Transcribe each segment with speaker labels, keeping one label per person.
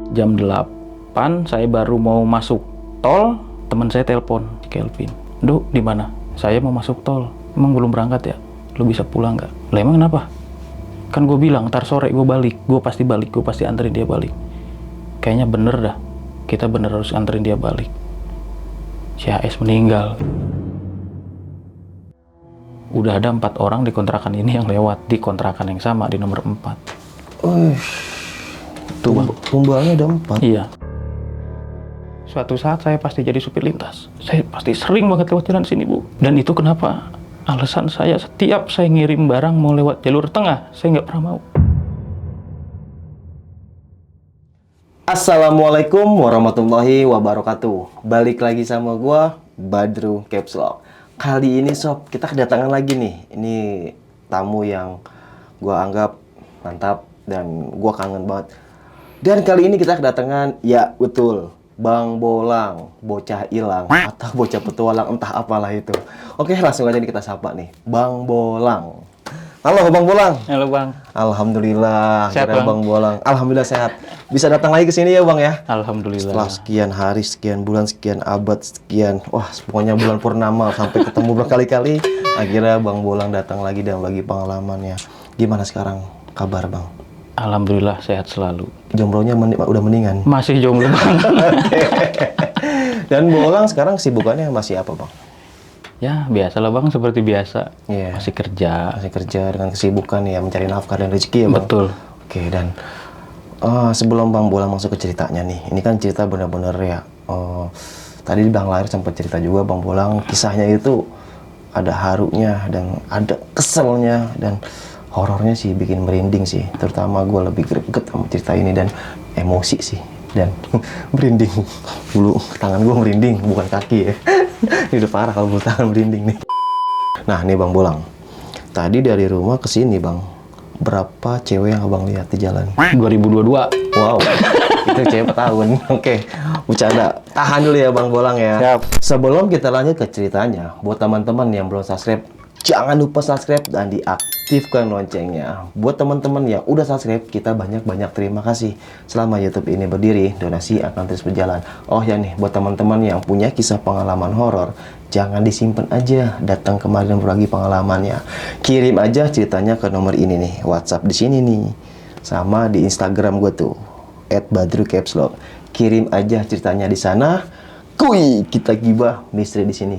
Speaker 1: Jam 8 saya baru mau masuk tol, teman saya telepon, Kelvin. "Duh, di mana?" "Saya mau masuk tol." "Emang belum berangkat ya? Lu bisa pulang nggak?" "Lah emang kenapa?" "Kan gue bilang ntar sore gue balik, gue pasti balik, gue pasti anterin dia balik." "Kayaknya bener dah, kita bener harus anterin dia balik." Si HS meninggal. Udah ada 4 orang di kontrakan ini yang lewat di kontrakan yang sama di nomor 4. Tuh bang,
Speaker 2: Tumbalnya ada 4.
Speaker 1: iya. Suatu saat saya pasti jadi supir lintas. Saya pasti sering banget lewat jalan sini, Bu. Dan itu kenapa alasan saya setiap saya ngirim barang mau lewat jalur tengah, saya nggak pernah mau.
Speaker 2: Assalamualaikum warahmatullahi wabarakatuh. Balik lagi sama gua, Badru Caps Lock. Kali ini sob, kita kedatangan lagi nih. Ini tamu yang gua anggap mantap dan gua kangen banget. Dan kali ini kita kedatangan, ya betul, Bang Bolang, bocah hilang atau bocah petualang, entah apalah itu. Oke, langsung aja nih kita sapa nih, Bang Bolang. Halo Bang Bolang.
Speaker 1: Halo bang.
Speaker 2: Alhamdulillah,
Speaker 1: Sehat,
Speaker 2: akhirnya
Speaker 1: Bang?
Speaker 2: Bang Bolang. Alhamdulillah sehat. Bisa datang lagi ke sini ya Bang ya.
Speaker 1: Alhamdulillah.
Speaker 2: Setelah sekian hari, sekian bulan, sekian abad, sekian, wah pokoknya bulan purnama sampai ketemu berkali-kali, akhirnya Bang Bolang datang lagi dan bagi pengalamannya. Gimana sekarang kabar Bang?
Speaker 1: Alhamdulillah sehat selalu.
Speaker 2: Jomblonya udah mendingan.
Speaker 1: Masih jomblo bang.
Speaker 2: Dan Bolang sekarang sibukannya masih apa Bang?
Speaker 1: Ya biasalah bang, seperti biasa.
Speaker 2: Iya.
Speaker 1: Masih kerja.
Speaker 2: Masih kerja dengan kesibukan ya, mencari nafkah dan rezeki ya Bang?
Speaker 1: Betul.
Speaker 2: Oke, dan sebelum Bang Bolang masuk ke ceritanya nih, ini kan cerita bener-bener ya. Tadi Bang Lahir sempat cerita juga Bang Bolang, kisahnya itu ada harunya dan ada keselnya dan horornya sih, bikin merinding sih. Terutama gue lebih greget sama cerita ini dan emosi sih dan merinding. Bulu tangan gue merinding, bukan kaki ya. Ini udah parah kalau bulu tangan merinding nih. Nah nih Bang Bolang, tadi dari rumah ke sini Bang, berapa cewek yang Abang lihat di jalan?
Speaker 1: 2022.
Speaker 2: Wow, itu cewek tahun. Oke, bercanda. Tahan dulu ya Bang Bolang ya.
Speaker 1: Siap.
Speaker 2: Sebelum kita lanjut ke ceritanya, buat teman-teman yang belum subscribe, jangan lupa subscribe dan diaktifkan loncengnya. Buat teman-teman yang udah subscribe, kita banyak-banyak terima kasih. Selama YouTube ini berdiri, donasi akan terus berjalan. Oh ya nih, buat teman-teman yang punya kisah pengalaman horor, jangan disimpan aja, datang kemari dan berbagi pengalamannya. Kirim aja ceritanya ke nomor ini nih, WhatsApp di sini nih, sama di Instagram gue tuh, @badrukepslog. Kirim aja ceritanya di sana. Kuy, kita gibah misteri di sini.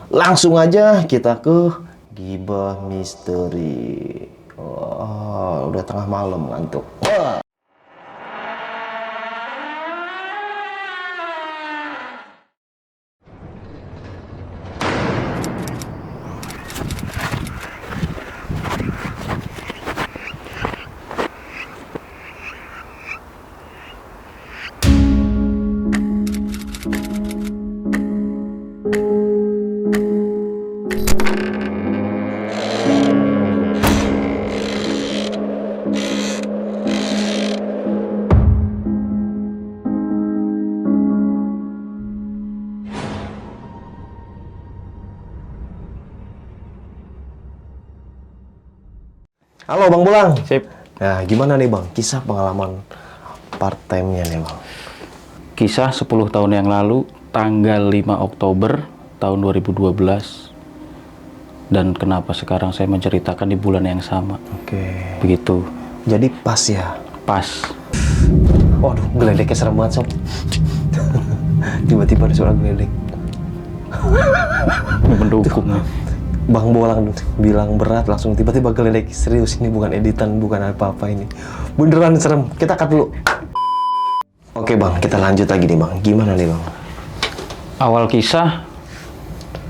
Speaker 2: Langsung aja kita ke Gibah Misteri. Oh, udah tengah malam ngantuk. Wah. Halo Bang Bolang.
Speaker 1: Sip.
Speaker 2: Nah, gimana nih Bang kisah pengalaman part time-nya nih Bang?
Speaker 1: Kisah 10 tahun yang lalu, tanggal 5 Oktober tahun 2012. Dan kenapa sekarang saya menceritakan di bulan yang sama.
Speaker 2: Oke.
Speaker 1: Begitu.
Speaker 2: Jadi pas ya.
Speaker 1: Pas.
Speaker 2: Waduh, geledeknya serem banget sob. Tiba-tiba ada suara geledek.
Speaker 1: Mendukung.
Speaker 2: Bang Bolang bilang berat, langsung tiba-tiba geledek. Serius, ini bukan editan, bukan apa-apa ini. Beneran serem. Kita cut dulu. Oke Bang, kita lanjut lagi nih Bang. Gimana nih Bang?
Speaker 1: Awal kisah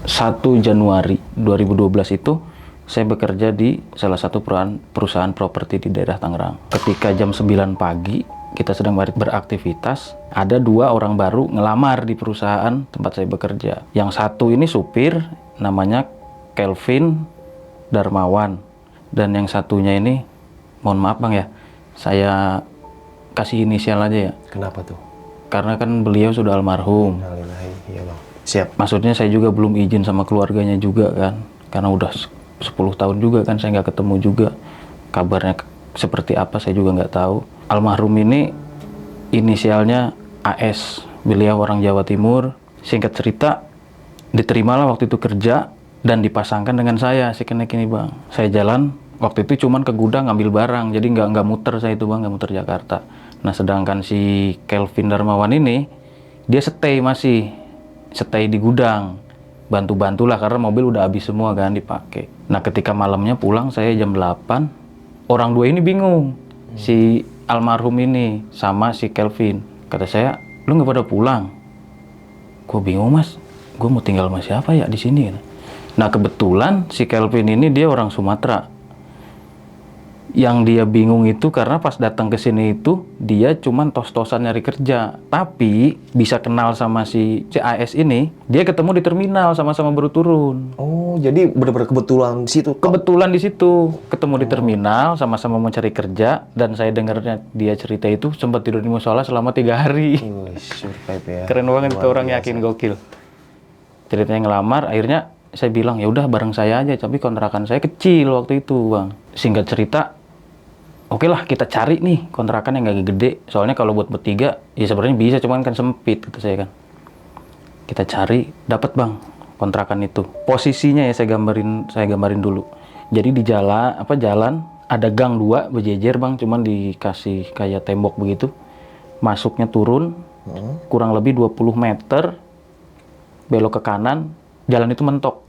Speaker 1: 1 Januari 2012 itu saya bekerja di salah satu perusahaan properti di daerah Tangerang. Ketika jam 9 pagi kita sedang beraktivitas, ada 2 orang baru ngelamar di perusahaan tempat saya bekerja. Yang satu ini supir, namanya Kelvin Darmawan, dan yang satunya ini, mohon maaf Bang ya, saya kasih inisial aja ya.
Speaker 2: Kenapa tuh?
Speaker 1: Karena kan beliau sudah almarhum.
Speaker 2: Innalillahi, iya Bang. Siap.
Speaker 1: Maksudnya saya juga belum izin sama keluarganya juga kan, karena udah 10 tahun juga kan saya nggak ketemu juga. Kabarnya seperti apa saya juga nggak tahu. Almarhum ini inisialnya AS. Beliau orang Jawa Timur. Singkat cerita, diterimalah waktu itu kerja dan dipasangkan dengan saya si Kenek ini bang. Saya jalan waktu itu cuman ke gudang ngambil barang, jadi nggak muter saya itu bang, nggak muter Jakarta. Nah sedangkan si Kelvin Darmawan ini dia stay di gudang, bantu-bantulah karena mobil udah habis semua kan dipakai. Nah ketika malamnya pulang saya jam 8, orang dua ini bingung, si almarhum ini sama si Kelvin. Kata saya, lu nggak pada pulang? Gue bingung mas, gue mau tinggal sama siapa ya di sini? Nah kebetulan si Kelvin ini dia orang Sumatera. Yang dia bingung itu karena pas datang ke sini itu dia cuman tos-tosan nyari kerja, tapi bisa kenal sama si AS ini, dia ketemu di terminal sama-sama baru turun.
Speaker 2: Oh, jadi benar-benar kebetulan di situ.
Speaker 1: Kebetulan di situ ketemu di terminal, sama-sama mau cari kerja, dan saya dengarnya dia cerita itu sempat tidur di musola selama 3 hari.
Speaker 2: Survive ya.
Speaker 1: Keren banget itu orang, yakin gokil. Ceritanya ngelamar, akhirnya saya bilang ya udah bareng saya aja, tapi kontrakan saya kecil waktu itu bang. Singkat cerita, oke lah kita cari nih kontrakan yang gak gede, soalnya kalau buat bertiga ya sebenarnya bisa, cuman kan sempit gitu saya kan. Kita cari, dapat bang kontrakan itu. Posisinya ya saya gambarin dulu. Jadi di jalan ada gang 2 berjejer bang, cuman dikasih kayak tembok begitu. Masuknya turun kurang lebih 20 meter, belok ke kanan, jalan itu mentok.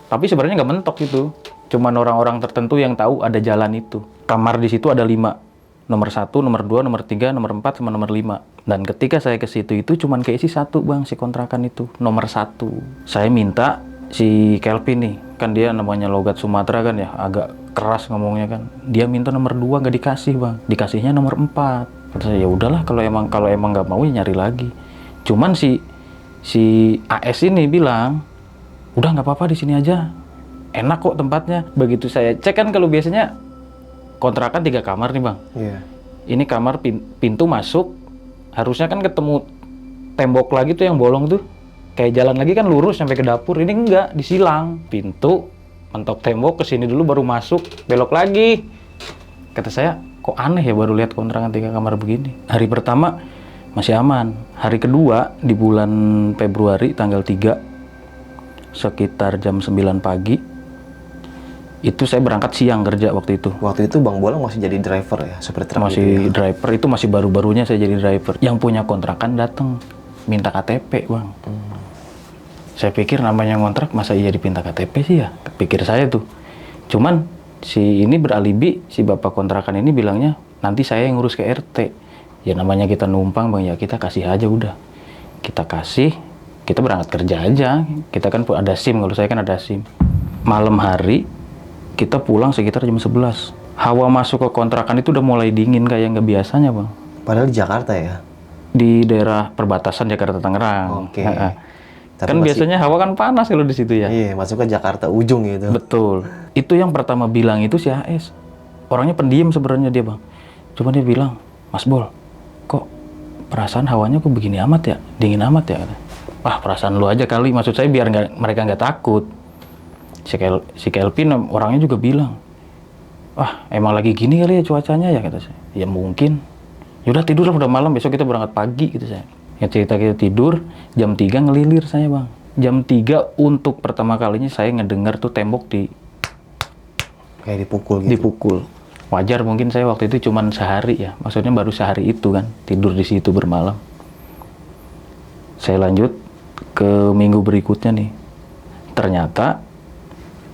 Speaker 1: Tapi sebenarnya nggak mentok itu, cuman orang-orang tertentu yang tahu ada jalan itu. Kamar di situ ada 5, nomor 1, nomor 2, nomor 3, nomor 4, sama nomor 5. Dan ketika saya ke situ itu cuman keisi 1 bang, si kontrakan itu nomor 1. Saya minta si Kelvin nih, kan dia namanya logat Sumatera kan ya, agak keras ngomongnya kan. Dia minta nomor 2, nggak dikasih bang, dikasihnya nomor 4. Kata saya ya udahlah, kalau emang nggak mau ya nyari lagi. Cuman si AS ini bilang, udah nggak apa-apa di sini aja, enak kok tempatnya. Begitu saya cek kan, kalau biasanya kontrakan 3 kamar nih bang. Ini kamar pintu masuk, harusnya kan ketemu tembok lagi tuh yang bolong tuh, kayak jalan lagi kan lurus sampai ke dapur. Ini enggak, disilang pintu, mentok tembok, kesini dulu baru masuk, belok lagi. Kata saya, kok aneh ya baru lihat kontrakan 3 kamar begini. Hari pertama masih aman. Hari kedua di bulan Februari tanggal 3 sekitar jam 9 pagi itu saya berangkat siang kerja waktu itu.
Speaker 2: Waktu itu Bang Bolang masih jadi driver ya, supir truk.
Speaker 1: Masih driver, itu masih baru-barunya saya jadi driver. Yang punya kontrakan datang minta KTP bang. Saya pikir namanya ngontrak masa iya dipinta KTP sih ya, pikir saya tuh. Cuman si ini beralibi, si bapak kontrakan ini bilangnya nanti saya yang ngurus ke RT. Ya namanya kita numpang bang, ya kita kasih aja udah. Kita kasih, kita berangkat kerja aja. Kita kan ada SIM, kalau saya kan ada SIM. Malam hari kita pulang sekitar jam 11. Hawa masuk ke kontrakan itu udah mulai dingin kayak nggak biasanya bang.
Speaker 2: Padahal di Jakarta ya?
Speaker 1: Di daerah perbatasan Jakarta Tangerang.
Speaker 2: Oke.
Speaker 1: Kan biasanya hawa kan panas kalau di situ ya.
Speaker 2: Iya, masuk ke Jakarta ujung gitu.
Speaker 1: Betul. Itu yang pertama bilang itu si AS. Orangnya pendiam sebenarnya dia bang. Cuma dia bilang, Mas Bol, kok perasaan hawanya kok begini amat ya, dingin amat ya. Wah perasaan lu aja kali. Maksud saya biar mereka nggak takut. Si Kelvin orangnya juga bilang, wah emang lagi gini kali ya cuacanya ya, kata saya. Ya mungkin. Yaudah tidur lah, udah malam, besok kita berangkat pagi gitu saya. Ya cerita kita tidur, jam 3 ngelilir saya bang. Jam 3 untuk pertama kalinya saya ngedengar tuh tembok
Speaker 2: kayak dipukul gitu.
Speaker 1: Dipukul. Wajar mungkin saya waktu itu cuman sehari ya, maksudnya baru sehari itu kan, tidur di situ bermalam. Saya lanjut ke minggu berikutnya nih. Ternyata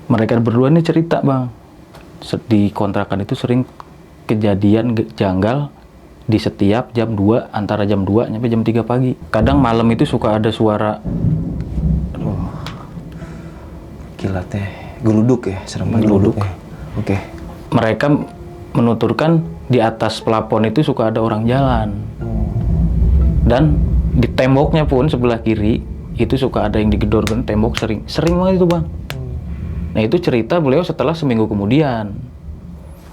Speaker 1: mereka berdua nih cerita bang, di kontrakan itu sering kejadian janggal di setiap jam 2, antara jam 2 sampai jam 3 pagi. Kadang malam itu suka ada suara,
Speaker 2: aduh, gila teh, geluduk ya, serem banget geluduk. Oke.
Speaker 1: Mereka menuturkan di atas plafon itu suka ada orang jalan. Dan di temboknya pun sebelah kiri itu suka ada yang digedor kan, tembok sering banget itu bang. Nah itu cerita beliau setelah seminggu kemudian.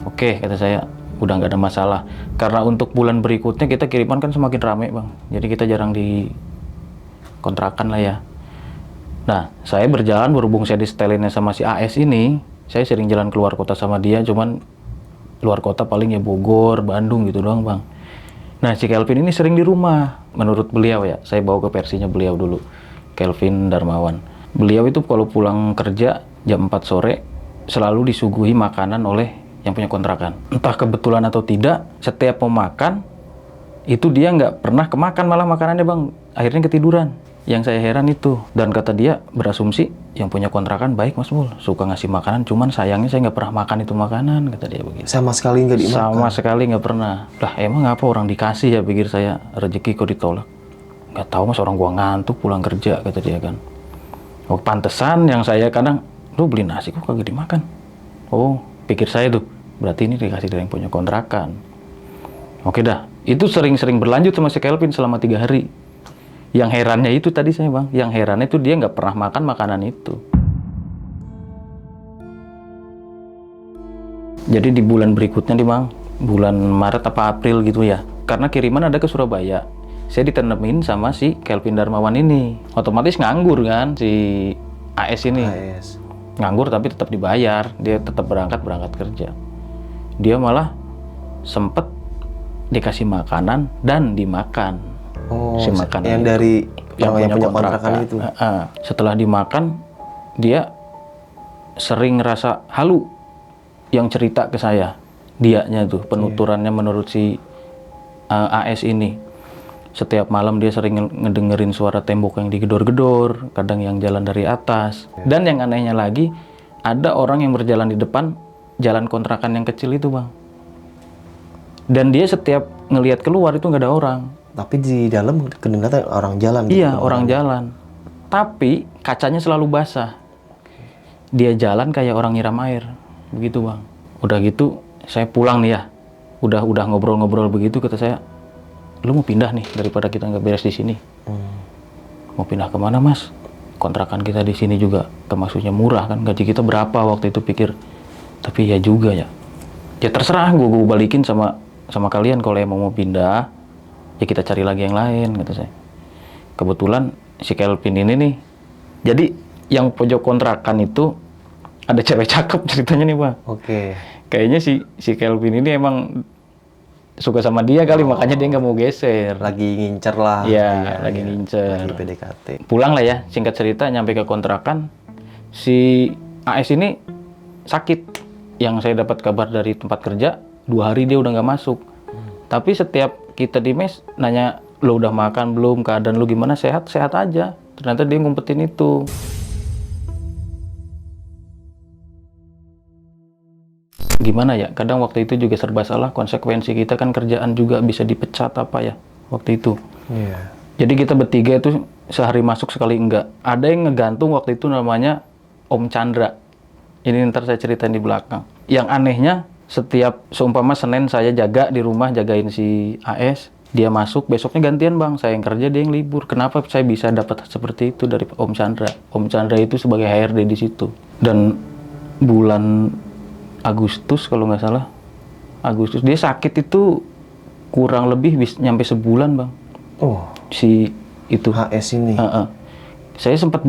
Speaker 1: Oke, kata saya, udah nggak ada masalah. Karena untuk bulan berikutnya kita kiriman kan semakin rame bang. Jadi kita jarang di kontrakan lah ya. Nah, saya berjalan berhubung saya disetelinnya sama si AS ini, saya sering jalan keluar kota sama dia, cuman luar kota paling ya Bogor, Bandung gitu doang bang. Nah, si Kelvin ini sering di rumah. Menurut beliau ya, saya bawa ke versinya beliau dulu. Kelvin Darmawan. Beliau itu kalau pulang kerja jam 4 sore, selalu disuguhi makanan oleh yang punya kontrakan. Entah kebetulan atau tidak, setiap mau makan, itu dia nggak pernah kemakan malah makanannya bang. Akhirnya ketiduran. Yang saya heran itu. Dan kata dia, berasumsi yang punya kontrakan baik Mas Mul. Suka ngasih makanan, cuman sayangnya saya nggak pernah makan itu makanan, kata dia begitu.
Speaker 2: Sama sekali nggak dimakan?
Speaker 1: Sama sekali nggak pernah. Lah emang apa orang dikasih ya, pikir saya, rezeki kok ditolak. Nggak tahu Mas, orang gua ngantuk pulang kerja, kata dia kan. Oh pantesan yang saya kadang, lu beli nasi kok kagak dimakan. Oh pikir saya tuh, berarti ini dikasih dari yang punya kontrakan. Oke dah, itu sering-sering berlanjut sama si Kelvin selama 3 hari. Yang herannya itu tadi saya bang, yang herannya itu dia nggak pernah makan makanan itu. Jadi di bulan berikutnya nih bang, bulan Maret apa April gitu ya, karena kiriman ada ke Surabaya, saya ditemenin sama si Kelvin Darmawan ini. Otomatis nganggur kan si AS ini.
Speaker 2: AS.
Speaker 1: Nganggur tapi tetap dibayar, dia tetap berangkat kerja. Dia malah sempet dikasih makanan dan dimakan.
Speaker 2: Oh,
Speaker 1: Si makanan
Speaker 2: yang
Speaker 1: itu.
Speaker 2: dari yang punya kontrakan itu.
Speaker 1: Setelah dimakan, dia sering ngerasa halu yang cerita ke saya. Dianya tuh, penuturannya menurut si AS ini. Setiap malam dia sering ngedengerin suara tembok yang digedor-gedor, kadang yang jalan dari atas. Dan yang anehnya lagi, ada orang yang berjalan di depan jalan kontrakan yang kecil itu bang. Dan dia setiap ngelihat keluar itu nggak ada orang.
Speaker 2: Tapi di dalam kedengaran orang jalan.
Speaker 1: Iya, orang jalan. Tapi kacanya selalu basah. Dia jalan kayak orang nyiram air. Begitu, Bang. Udah gitu, saya pulang nih ya. Udah ngobrol-ngobrol begitu, kata saya, lu mau pindah nih daripada kita nggak beres di sini. Mau pindah kemana, Mas? Kontrakan kita di sini juga termasuknya murah kan. Gaji kita berapa waktu itu pikir. Tapi ya juga ya. Ya terserah, gue balikin sama kalian kalau emang mau pindah. Ya kita cari lagi yang lain, kata saya. Kebetulan si Kelvin ini nih, jadi yang pojok kontrakan itu ada cewek cakep ceritanya nih Bang.
Speaker 2: Oke.
Speaker 1: Kayaknya si Kelvin ini emang suka sama dia kali, makanya dia nggak mau geser.
Speaker 2: Lagi ngincer lah.
Speaker 1: Iya, lagi ngincer.
Speaker 2: Lagi PDKT.
Speaker 1: Pulang lah ya, singkat cerita nyampe ke kontrakan, si AS ini sakit. Yang saya dapat kabar dari tempat kerja, 2 hari dia udah nggak masuk. Tapi setiap kita di mes nanya, lo udah makan belum, keadaan lo gimana, sehat aja. Ternyata dia ngumpetin itu. Gimana ya, kadang waktu itu juga serba salah, konsekuensi kita kan kerjaan juga bisa dipecat apa ya waktu itu.
Speaker 2: Iya.
Speaker 1: Jadi kita bertiga itu sehari masuk sekali enggak. Ada yang ngegantung waktu itu namanya Om Chandra. Ini ntar saya ceritain di belakang. Yang anehnya, setiap seumpama Senin saya jaga di rumah, jagain si AS, dia masuk, besoknya gantian Bang, saya yang kerja, dia yang libur. Kenapa saya bisa dapat seperti itu dari Om Chandra? Om Chandra itu sebagai HRD di situ. Dan bulan Agustus kalau nggak salah, Agustus dia sakit itu kurang lebih nyampe sebulan Bang.
Speaker 2: Oh,
Speaker 1: Si itu
Speaker 2: HS ini.
Speaker 1: Saya sempat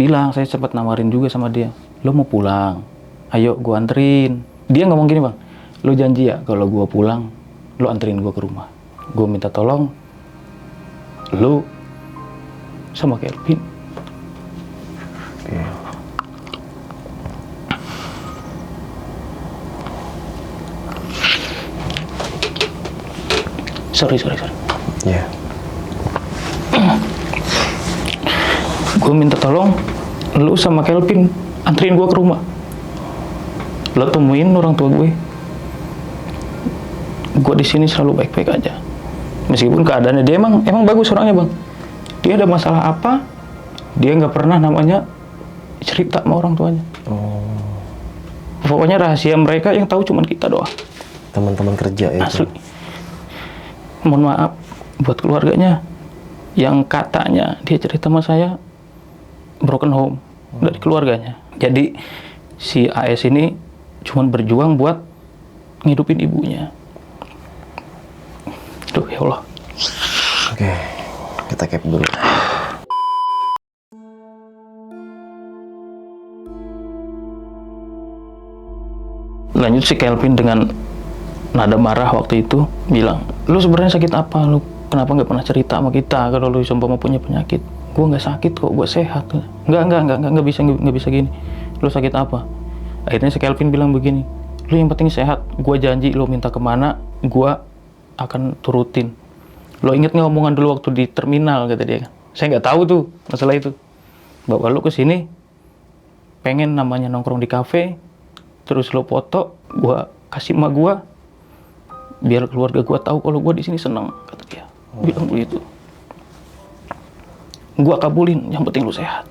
Speaker 1: nawarin juga sama dia, lo mau pulang, ayo gua anterin. Dia ngomong gini Bang, lo janji ya kalau gua pulang, lo anterin gua ke rumah. Gua minta tolong, lo sama Kelvin. Sorry.
Speaker 2: Iya.
Speaker 1: Gue minta tolong, lu sama Kelvin anterin gue ke rumah. Lo temuin orang tua gue. Gue di sini selalu baik-baik aja. Meskipun keadaannya dia emang bagus orangnya Bang. Dia ada masalah apa, dia nggak pernah namanya cerita sama orang tuanya.
Speaker 2: Oh.
Speaker 1: Pokoknya rahasia mereka yang tahu cuman kita doang.
Speaker 2: Teman-teman kerja ya.
Speaker 1: Asli. Mohon maaf buat keluarganya yang katanya dia cerita sama saya broken home dari keluarganya. Jadi si AS ini cuman berjuang buat ngidupin ibunya. Duh ya Allah.
Speaker 2: Oke, kita cap dulu.
Speaker 1: Lanjut si Kelvin dengan nada marah waktu itu bilang, lu sebenarnya sakit apa? Lu kenapa nggak pernah cerita sama kita kalau lu sumpah punya penyakit? Gue nggak sakit kok, gue sehat. Nggak bisa gini. Lu sakit apa? Akhirnya si Kelvin bilang begini, lu yang penting sehat. Gue janji lu minta kemana, gue akan turutin. Lo inget nggak omongan dulu waktu di terminal, kata dia kan? Saya nggak tahu tuh masalah itu. Bawa lu ke sini, pengen namanya nongkrong di kafe, terus lo foto, gue kasih emak gue, biar keluarga gue tahu kalau gue di sini seneng, kata dia. Bilang begitu. Gue kabulin, yang penting lu sehat.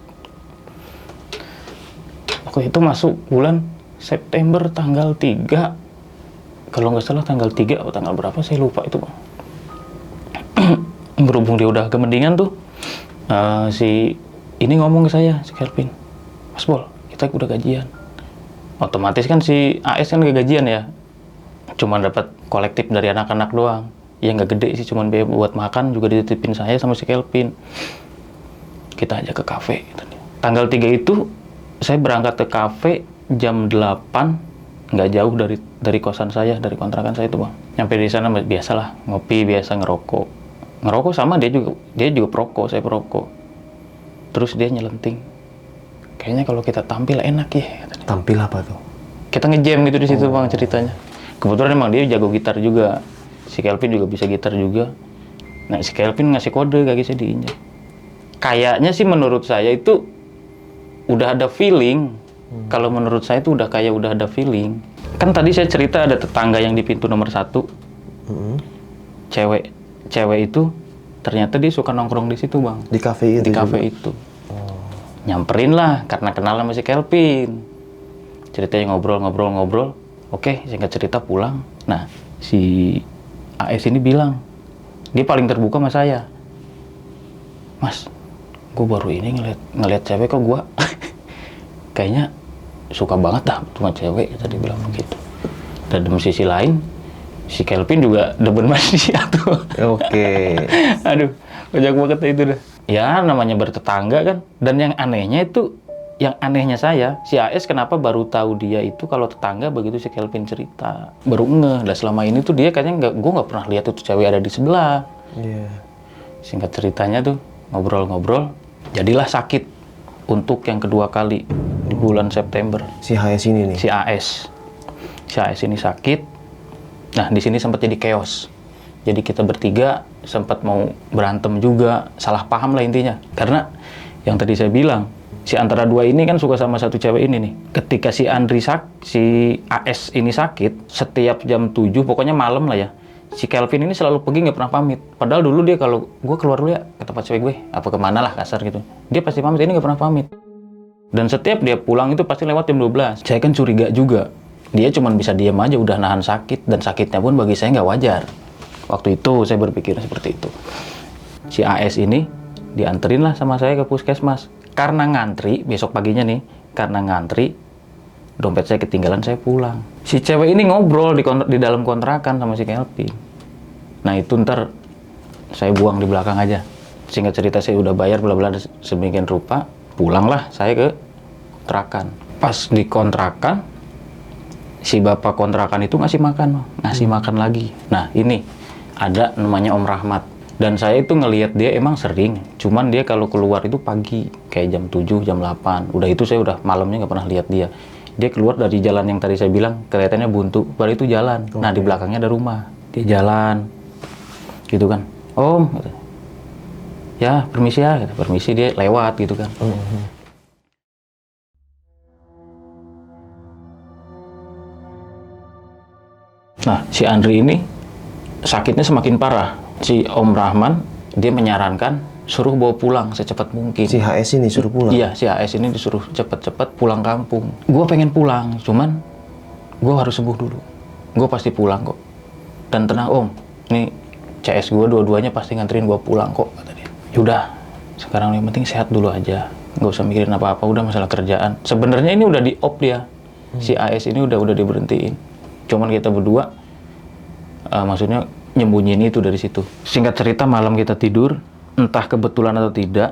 Speaker 1: Waktu itu masuk bulan September tanggal 3. Kalau nggak salah tanggal 3 atau tanggal berapa, saya lupa itu, Bang. Berhubung dia udah kemendingan tuh, si ini ngomong ke saya, si Kelvin, Mas Bol, kita udah gajian. Otomatis kan si AS kan gak gajian ya, cuman dapat kolektif dari anak-anak doang. Ya nggak gede sih, cuman biaya buat makan juga dititipin saya sama si Kelvin. Kita aja ke kafe. Tanggal 3 itu saya berangkat ke kafe jam 8, nggak jauh dari kosan saya, dari kontrakan saya itu, Bang. Nyampe di sana biasalah ngopi, biasa ngerokok sama dia juga perokok, saya perokok. Terus dia nyelenting, kayaknya kalau kita tampil enak ya, katanya.
Speaker 2: Tampil apa tuh?
Speaker 1: Kita ngejam gitu di situ, Bang, ceritanya. Kebetulan emang dia jago gitar juga, si Kelvin juga bisa gitar juga. Nah, si Kelvin ngasih kode kaki saya diinjak. Kayaknya sih menurut saya itu udah ada feeling. Kalau menurut saya itu udah ada feeling. Kan tadi saya cerita ada tetangga yang di pintu nomor 1. Cewek itu ternyata dia suka nongkrong di situ, Bang.
Speaker 2: Di kafe itu.
Speaker 1: Di kafe itu. Nyamperin lah karena kenal sama si Kelvin. Ceritanya ngobrol. Oke, singkat cerita pulang. Nah, si AS ini bilang, dia paling terbuka sama saya. Mas, gue baru ini ngeliat cewek kok gue kayaknya suka banget dah sama cewek, tadi bilang begitu. Dan di sisi lain si Kelvin juga demen mas dia tuh.
Speaker 2: Oke.
Speaker 1: Aduh, kocak banget itu dah. Ya namanya bertetangga kan. Dan yang anehnya saya, si AS kenapa baru tahu dia itu kalau tetangga begitu si Kelvin cerita. Baru ngeh. Dan selama ini tuh dia kayaknya gue nggak pernah lihat itu cewek ada di sebelah.
Speaker 2: Iya.
Speaker 1: Singkat ceritanya tuh ngobrol, jadilah sakit untuk yang kedua kali di bulan September.
Speaker 2: Si HS ini nih.
Speaker 1: Si AS ini sakit. Nah, di sini sempat jadi chaos. Jadi kita bertiga sempat mau berantem juga, salah paham lah intinya. Karena yang tadi saya bilang, si antara dua ini kan suka sama satu cewek ini nih. Ketika si AS ini sakit, setiap jam 7, pokoknya malam lah ya, si Kelvin ini selalu pergi nggak pernah pamit. Padahal dulu dia kalau gue keluar dulu ya ke tempat cewek gue, apa kemana lah kasar gitu, dia pasti pamit, ini nggak pernah pamit. Dan setiap dia pulang itu pasti lewat jam 12. Saya kan curiga juga, dia cuma bisa diam aja udah nahan sakit, dan sakitnya pun bagi saya nggak wajar. Waktu itu saya berpikir seperti itu. Si AS ini dianterin lah sama saya ke puskesmas. Karena ngantri, besok paginya nih, karena ngantri, dompet saya ketinggalan, saya pulang. Si cewek ini ngobrol di dalam kontrakan sama si Kelvin. Nah itu ntar saya buang di belakang aja. Singkat cerita saya udah bayar bla-bla sedemikian rupa, pulanglah saya ke kontrakan. Pas di kontrakan, si bapak kontrakan itu ngasih makan lagi. Nah ini ada namanya Om Rahmat. Dan saya itu ngelihat dia emang sering, cuman dia kalau keluar itu pagi, kayak jam 7, jam 8. Udah itu saya udah malamnya nggak pernah lihat dia. Dia keluar dari jalan yang tadi saya bilang, kelihatannya buntu, baru itu jalan. Okay. Nah di belakangnya ada rumah, dia jalan, gitu kan. Om, gitu. Ya permisi ya, gitu. Permisi, dia lewat gitu kan. Nah si Andri ini sakitnya semakin parah. Si Om Rahman, dia menyarankan suruh bawa pulang secepat mungkin.
Speaker 2: Si HS ini suruh pulang?
Speaker 1: Iya, si HS ini disuruh cepet-cepet pulang kampung. Gue pengen pulang, cuman gue harus sembuh dulu. Gue pasti pulang kok. Dan tenang Om, nih CS gue dua-duanya pasti nganterin gue pulang kok, kata dia. Yaudah, sekarang yang penting sehat dulu aja. Nggak usah mikirin apa-apa, udah masalah kerjaan. Sebenarnya ini udah di-op dia. Si AS ini udah diberhentiin. Cuman kita berdua, maksudnya nyembunyiin itu dari situ. Singkat cerita, malam kita tidur, entah kebetulan atau tidak,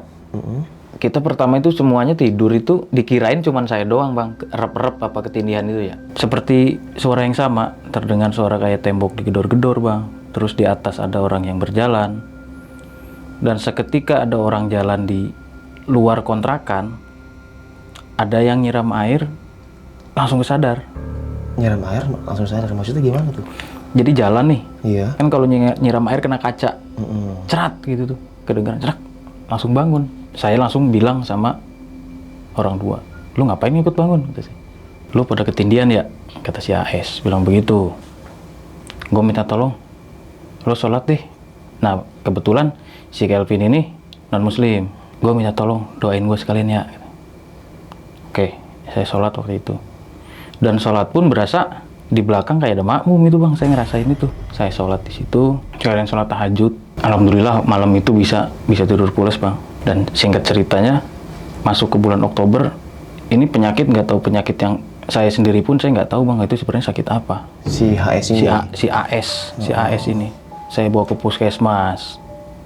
Speaker 1: kita pertama itu semuanya tidur itu dikirain cuman saya doang bang, rep-rep apa ketindihan itu ya. Seperti suara yang sama, terdengar suara kayak tembok digedor-gedor bang. Terus di atas ada orang yang berjalan, Dan seketika ada orang jalan di luar kontrakan, ada yang nyiram air, langsung kesadar.
Speaker 2: Nyiram air langsung sadar, maksudnya gimana tuh?
Speaker 1: Jadi jalan nih,
Speaker 2: Iya.
Speaker 1: kan kalau nyiram air kena kaca, cerat gitu tuh, kedengaran cerak, langsung bangun. Saya langsung bilang sama orang tua, lu ngapain ikut bangun? Kata saya. Lu pada ketindian ya? Kata si AS, bilang begitu. Gue minta tolong, lu sholat deh. Nah, kebetulan si Kelvin ini non-muslim. Gue minta tolong, doain gue sekalian ya. Oke, saya sholat waktu itu. Dan sholat pun berasa di belakang kayak ada makmum itu bang, saya ngerasain itu. Saya sholat di situ, sekalian sholat tahajud. Alhamdulillah malam itu bisa tidur pulas bang. Dan singkat ceritanya, masuk ke bulan Oktober, ini penyakit nggak tahu penyakit yang saya sendiri pun saya nggak tahu bang itu sebenarnya sakit apa.
Speaker 2: Si HS ini.
Speaker 1: Si AS ini. Saya bawa ke puskesmas.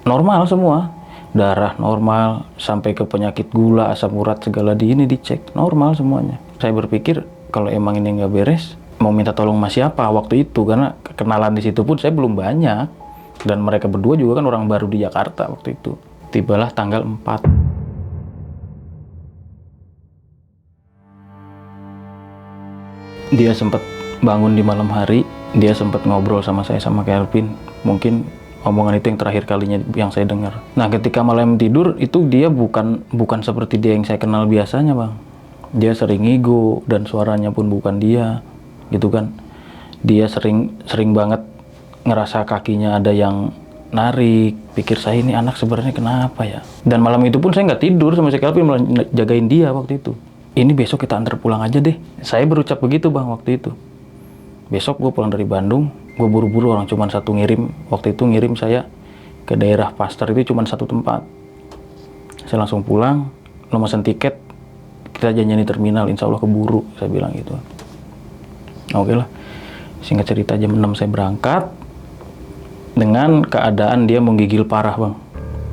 Speaker 1: Normal semua. Darah normal, sampai ke penyakit gula, asam urat segala dicek. Normal semuanya. Saya berpikir kalau emang ini nggak beres, mau minta tolong sama siapa waktu itu, karena kenalan di situ pun saya belum banyak. Dan mereka berdua juga kan orang baru di Jakarta waktu itu. Tibalah tanggal 4. Dia sempat bangun di malam hari, dia sempat ngobrol sama saya sama Kelvin. Mungkin omongan itu yang terakhir kalinya yang saya dengar. Nah, ketika malam tidur itu dia bukan seperti dia yang saya kenal biasanya, Bang. Dia sering ngigo dan suaranya pun bukan dia, gitu kan. Dia sering banget ngerasa kakinya ada yang narik. Pikir saya ini anak sebenarnya kenapa ya? Dan malam itu pun saya nggak tidur sama si Kelvin, malah jagain dia waktu itu. Ini besok kita antar pulang aja deh. Saya berucap begitu bang waktu itu. Besok gue pulang dari Bandung, gue buru-buru, orang cuma satu ngirim. Waktu itu ngirim saya ke daerah Pasteur itu cuma satu tempat. Saya langsung pulang, lo mesen tiket, kita janjian di terminal, insya Allah keburu, saya bilang gitu. Oke lah, singkat cerita jam 6 saya berangkat, dengan keadaan dia menggigil parah bang.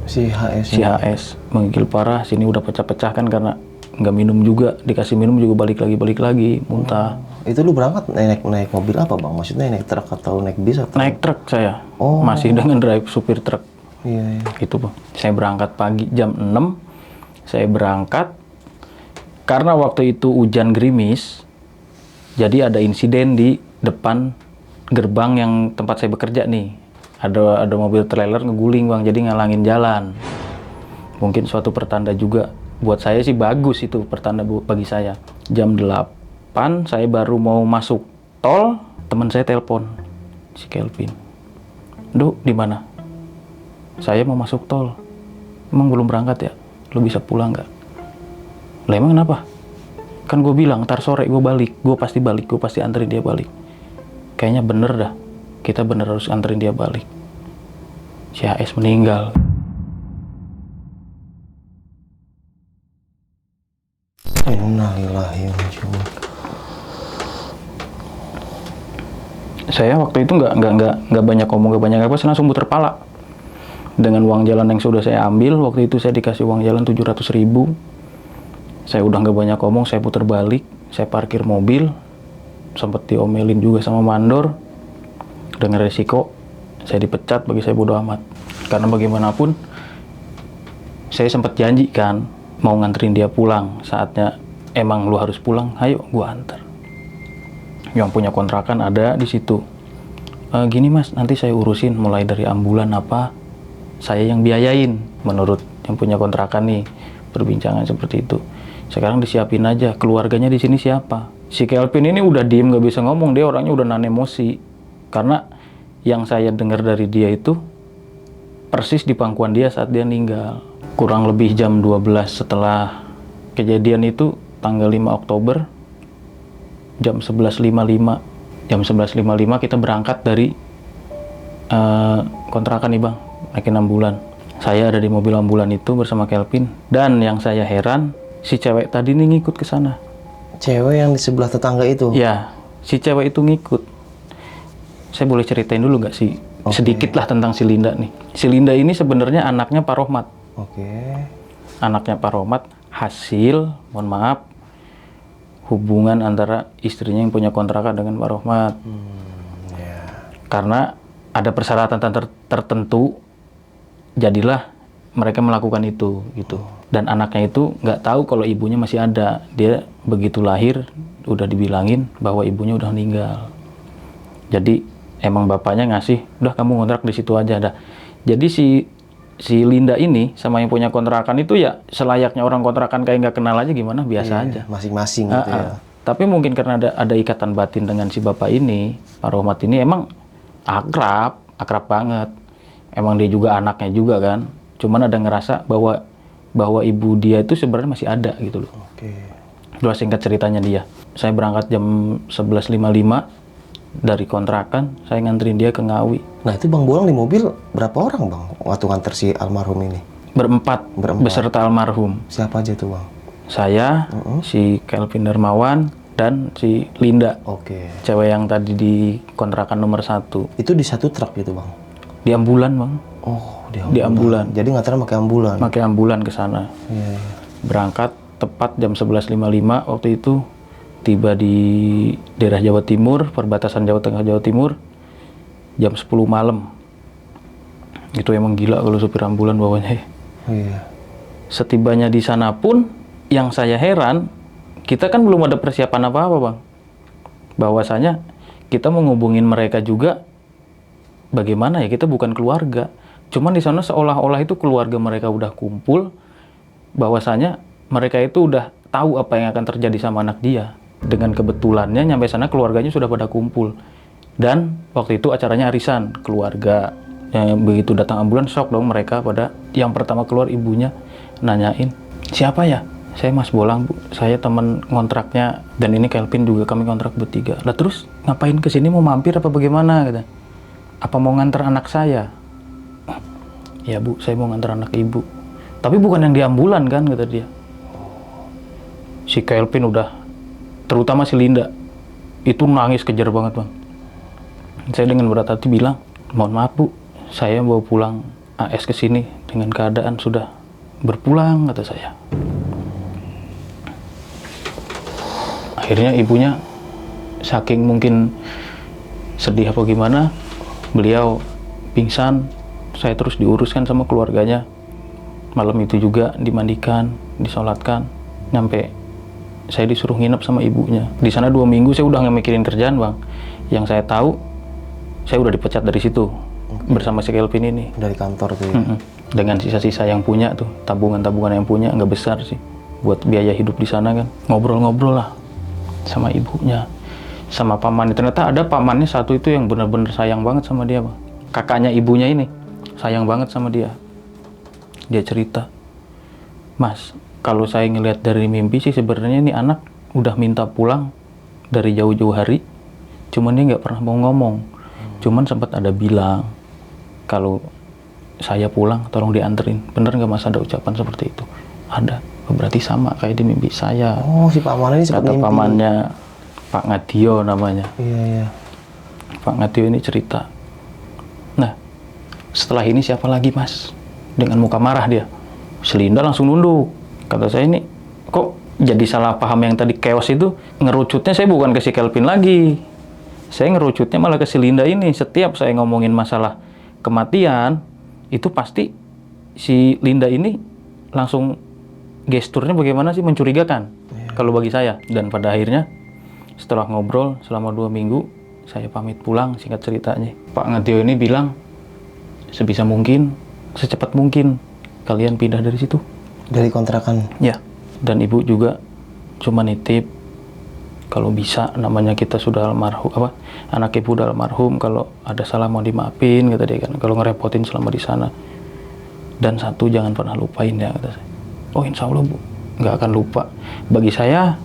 Speaker 2: Si HS.
Speaker 1: Si HS menggigil parah, sini udah pecah-pecah kan karena nggak minum juga, dikasih minum juga balik lagi, muntah.
Speaker 2: Itu lu berangkat naik mobil apa bang? Maksudnya naik truk atau naik bis atau?
Speaker 1: Naik truk saya,
Speaker 2: Oh.
Speaker 1: masih dengan drive supir truk.
Speaker 2: Iya.
Speaker 1: Gitu bang. Saya berangkat pagi jam 6, saya berangkat karena waktu itu hujan gerimis, jadi ada insiden di depan gerbang yang tempat saya bekerja nih. Ada mobil trailer ngeguling bang, jadi ngalangin jalan. Mungkin suatu pertanda juga. Buat saya sih bagus itu pertanda bagi saya. Jam 8 saya baru mau masuk tol, teman saya telepon, si Kelvin. Duh, di mana? Saya mau masuk tol. Emang belum berangkat ya? Lu bisa pulang nggak? Lah emang kenapa? Kan gue bilang, ntar sore gue balik. Gue pasti balik, gue pasti anterin dia balik. Kayaknya bener dah. Kita bener harus anterin dia balik. Si HS meninggal.
Speaker 2: Innalillahi wa inna ilaihi raji'un.
Speaker 1: Saya waktu itu nggak banyak ngomong, nggak banyak apa, saya langsung puter pala. Dengan uang jalan yang sudah saya ambil, waktu itu saya dikasih uang jalan 700.000. Saya udah nggak banyak ngomong, saya puter balik, saya parkir mobil, sempat diomelin juga sama mandor. Dengan resiko, saya dipecat, bagi saya bodo amat. Karena bagaimanapun, saya sempat janji kan, mau nganterin dia pulang. Saatnya emang lu harus pulang, ayo gua antar. Yang punya kontrakan ada di situ. Gini mas, nanti saya urusin mulai dari ambulan apa, saya yang biayain. Menurut yang punya kontrakan nih, perbincangan seperti itu. Sekarang disiapin aja, keluarganya di sini siapa? Si Kelvin ini udah diem, nggak bisa ngomong, dia orangnya udah nahan emosi. Karena yang saya dengar dari dia itu persis di pangkuan dia saat dia meninggal. Kurang lebih jam 12 setelah kejadian itu, tanggal 5 Oktober, jam 11.55. Jam 11.55 kita berangkat dari kontrakan nih bang, naikin ambulan. Saya ada di mobil ambulan itu bersama Kelvin. Dan yang saya heran, si cewek tadi nih ngikut ke sana.
Speaker 2: Cewek yang di sebelah tetangga itu?
Speaker 1: Ya, si cewek itu ngikut. Saya boleh ceritain dulu nggak sih?
Speaker 2: Okay.
Speaker 1: Sedikit lah tentang si Linda nih. Si Linda ini sebenarnya anaknya Pak Rohmat.
Speaker 2: Oke.
Speaker 1: Anaknya Pak Rohmat, hasil, mohon maaf, hubungan antara istrinya yang punya kontrakan dengan Pak Rohmat. Karena ada persyaratan tertentu, jadilah mereka melakukan itu gitu. Dan anaknya itu nggak tahu kalau ibunya masih ada. Dia begitu lahir udah dibilangin bahwa ibunya udah meninggal. Jadi emang bapaknya ngasih, udah kamu kontrak di situ aja dah. Jadi si Linda ini sama yang punya kontrakan itu ya selayaknya orang kontrakan kayak nggak kenal aja gimana, biasa aja.
Speaker 2: Masing-masing gitu ya.
Speaker 1: Tapi mungkin karena ada ikatan batin dengan si bapak ini, Pak Rohmat ini emang akrab banget. Emang dia juga anaknya juga kan. Cuman ada ngerasa bahwa ibu dia itu sebenarnya masih ada gitu loh.
Speaker 2: Oke.
Speaker 1: Dua singkat ceritanya dia. Saya berangkat jam 11.55 dari kontrakan, saya nganterin dia ke Ngawi.
Speaker 2: Nah itu Bang Bolang di mobil berapa orang Bang waktu nganter si almarhum ini?
Speaker 1: Berempat. Beserta almarhum.
Speaker 2: Siapa aja tuh Bang?
Speaker 1: Saya, si Kelvin Dermawan, dan si Linda.
Speaker 2: Oke.
Speaker 1: Cewek yang tadi di kontrakan nomor 1.
Speaker 2: Itu di satu truk gitu Bang?
Speaker 1: Di ambulan Bang.
Speaker 2: Oh
Speaker 1: Di ambulan.
Speaker 2: Jadi nganternya pakai ambulan?
Speaker 1: Pakai ambulan ke sana.
Speaker 2: Iya.
Speaker 1: Berangkat tepat jam 11.55 waktu itu. Tiba di daerah Jawa Timur, perbatasan Jawa Tengah Jawa Timur, jam 10 malam. Itu emang gila kalau supir ambulan bawanya.
Speaker 2: Iya.
Speaker 1: Setibanya di sana pun, yang saya heran, kita kan belum ada persiapan apa-apa Bang. Bahwasanya kita mau ngubungin mereka juga, bagaimana ya, kita bukan keluarga. Cuman di sana seolah-olah itu keluarga mereka udah kumpul, bahwasanya mereka itu udah tahu apa yang akan terjadi sama anak dia. Dengan kebetulannya nyampe sana keluarganya sudah pada kumpul. Dan waktu itu acaranya arisan keluarga. Begitu datang ambulan, shock dong mereka pada yang pertama keluar ibunya nanyain, siapa ya? Saya Mas Bolang Bu, saya teman kontraknya dan ini Kelvin juga, kami kontrak bertiga. Lah terus ngapain kesini, mau mampir apa bagaimana? Kata. Apa mau nganter anak saya? Ya Bu, saya mau nganter anak ibu. Tapi bukan yang di ambulan kan, kata dia. Si Kelvin udah, terutama si Linda, itu nangis kejar banget Bang. Saya dengan berat hati bilang, mohon maaf Bu, saya bawa pulang AS ke sini dengan keadaan sudah berpulang, kata saya. Akhirnya ibunya saking mungkin sedih apa gimana, beliau pingsan. Saya terus diuruskan sama keluarganya. Malam itu juga dimandikan, disolatkan, nyampe saya disuruh nginep sama ibunya. Di sana 2 minggu saya udah nggak mikirin kerjaan Bang. Yang saya tahu, saya udah dipecat dari situ bersama si Kelvin ini.
Speaker 2: Dari kantor tuh ya?
Speaker 1: Dengan sisa-sisa yang punya tuh, tabungan-tabungan yang punya nggak besar sih buat biaya hidup di sana kan. Ngobrol-ngobrol lah sama ibunya, sama pamannya. Ternyata ada pamannya satu itu yang benar-benar sayang banget sama dia Bang. Kakaknya ibunya ini sayang banget sama dia. Dia cerita, Mas, kalau saya ngelihat dari mimpi sih sebenarnya ini anak udah minta pulang dari jauh-jauh hari, cuman dia nggak pernah mau ngomong. Cuman sempat ada bilang, kalau saya pulang tolong dianterin. Bener nggak Mas ada ucapan seperti itu? Ada. Berarti sama kayak di mimpi saya.
Speaker 2: Oh, si Pak Man ini sempat
Speaker 1: Kata
Speaker 2: mimpi.
Speaker 1: pamannya Pak Ngadio namanya.
Speaker 2: Iya.
Speaker 1: Pak Ngadio ini cerita. Nah, setelah ini siapa lagi Mas? Dengan muka marah dia. Selinda langsung nunduk. Kata saya, ini kok jadi salah paham yang tadi chaos itu, ngerucutnya saya bukan ke si Kelvin lagi. Saya ngerucutnya malah ke si Linda ini. Setiap saya ngomongin masalah kematian, itu pasti si Linda ini langsung gesturnya bagaimana sih, mencurigakan kalau bagi saya. Dan pada akhirnya setelah ngobrol selama 2 minggu, saya pamit pulang. Singkat ceritanya, Pak Ngadio ini bilang, sebisa mungkin, secepat mungkin kalian pindah dari situ.
Speaker 2: Dari kontrakan?
Speaker 1: Ya, dan ibu juga cuma nitip, kalau bisa, namanya kita sudah almarhum, anak ibu udah almarhum, kalau ada salah mau dimaafin, kata dia kan, kalau ngerepotin selama di sana. Dan satu, jangan pernah lupain ya, kata saya. Oh insya Allah Bu, nggak akan lupa. Bagi saya,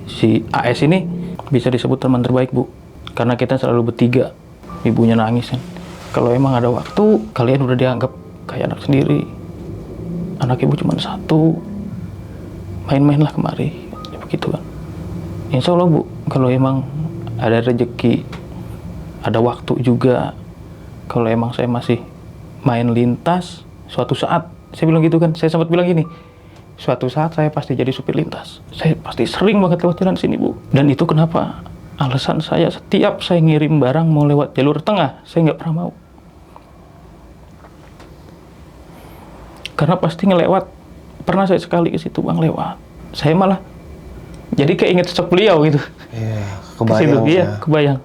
Speaker 1: si AS ini bisa disebut teman terbaik Bu, karena kita selalu bertiga. Ibunya nangis kan, kalau emang ada waktu, kalian udah dianggap kayak anak sendiri. Anak ibu cuma satu, main-mainlah kemari, ya begitu kan. Insya Allah Bu, kalau emang ada rezeki, ada waktu juga, kalau emang saya masih main lintas, suatu saat, saya bilang gitu kan, saya sempat bilang gini, suatu saat saya pasti jadi supir lintas. Saya pasti sering banget lewat jalan sini Bu. Dan itu kenapa alasan saya setiap saya ngirim barang mau lewat jalur tengah, saya nggak pernah mau. Karena pasti ngelewat. Pernah saya sekali ke situ bang lewat. Saya malah jadi keinget sosok beliau gitu.
Speaker 2: Iya,
Speaker 1: Ke situ,
Speaker 2: kebayang.
Speaker 1: iya,
Speaker 2: Ya.
Speaker 1: kebayang.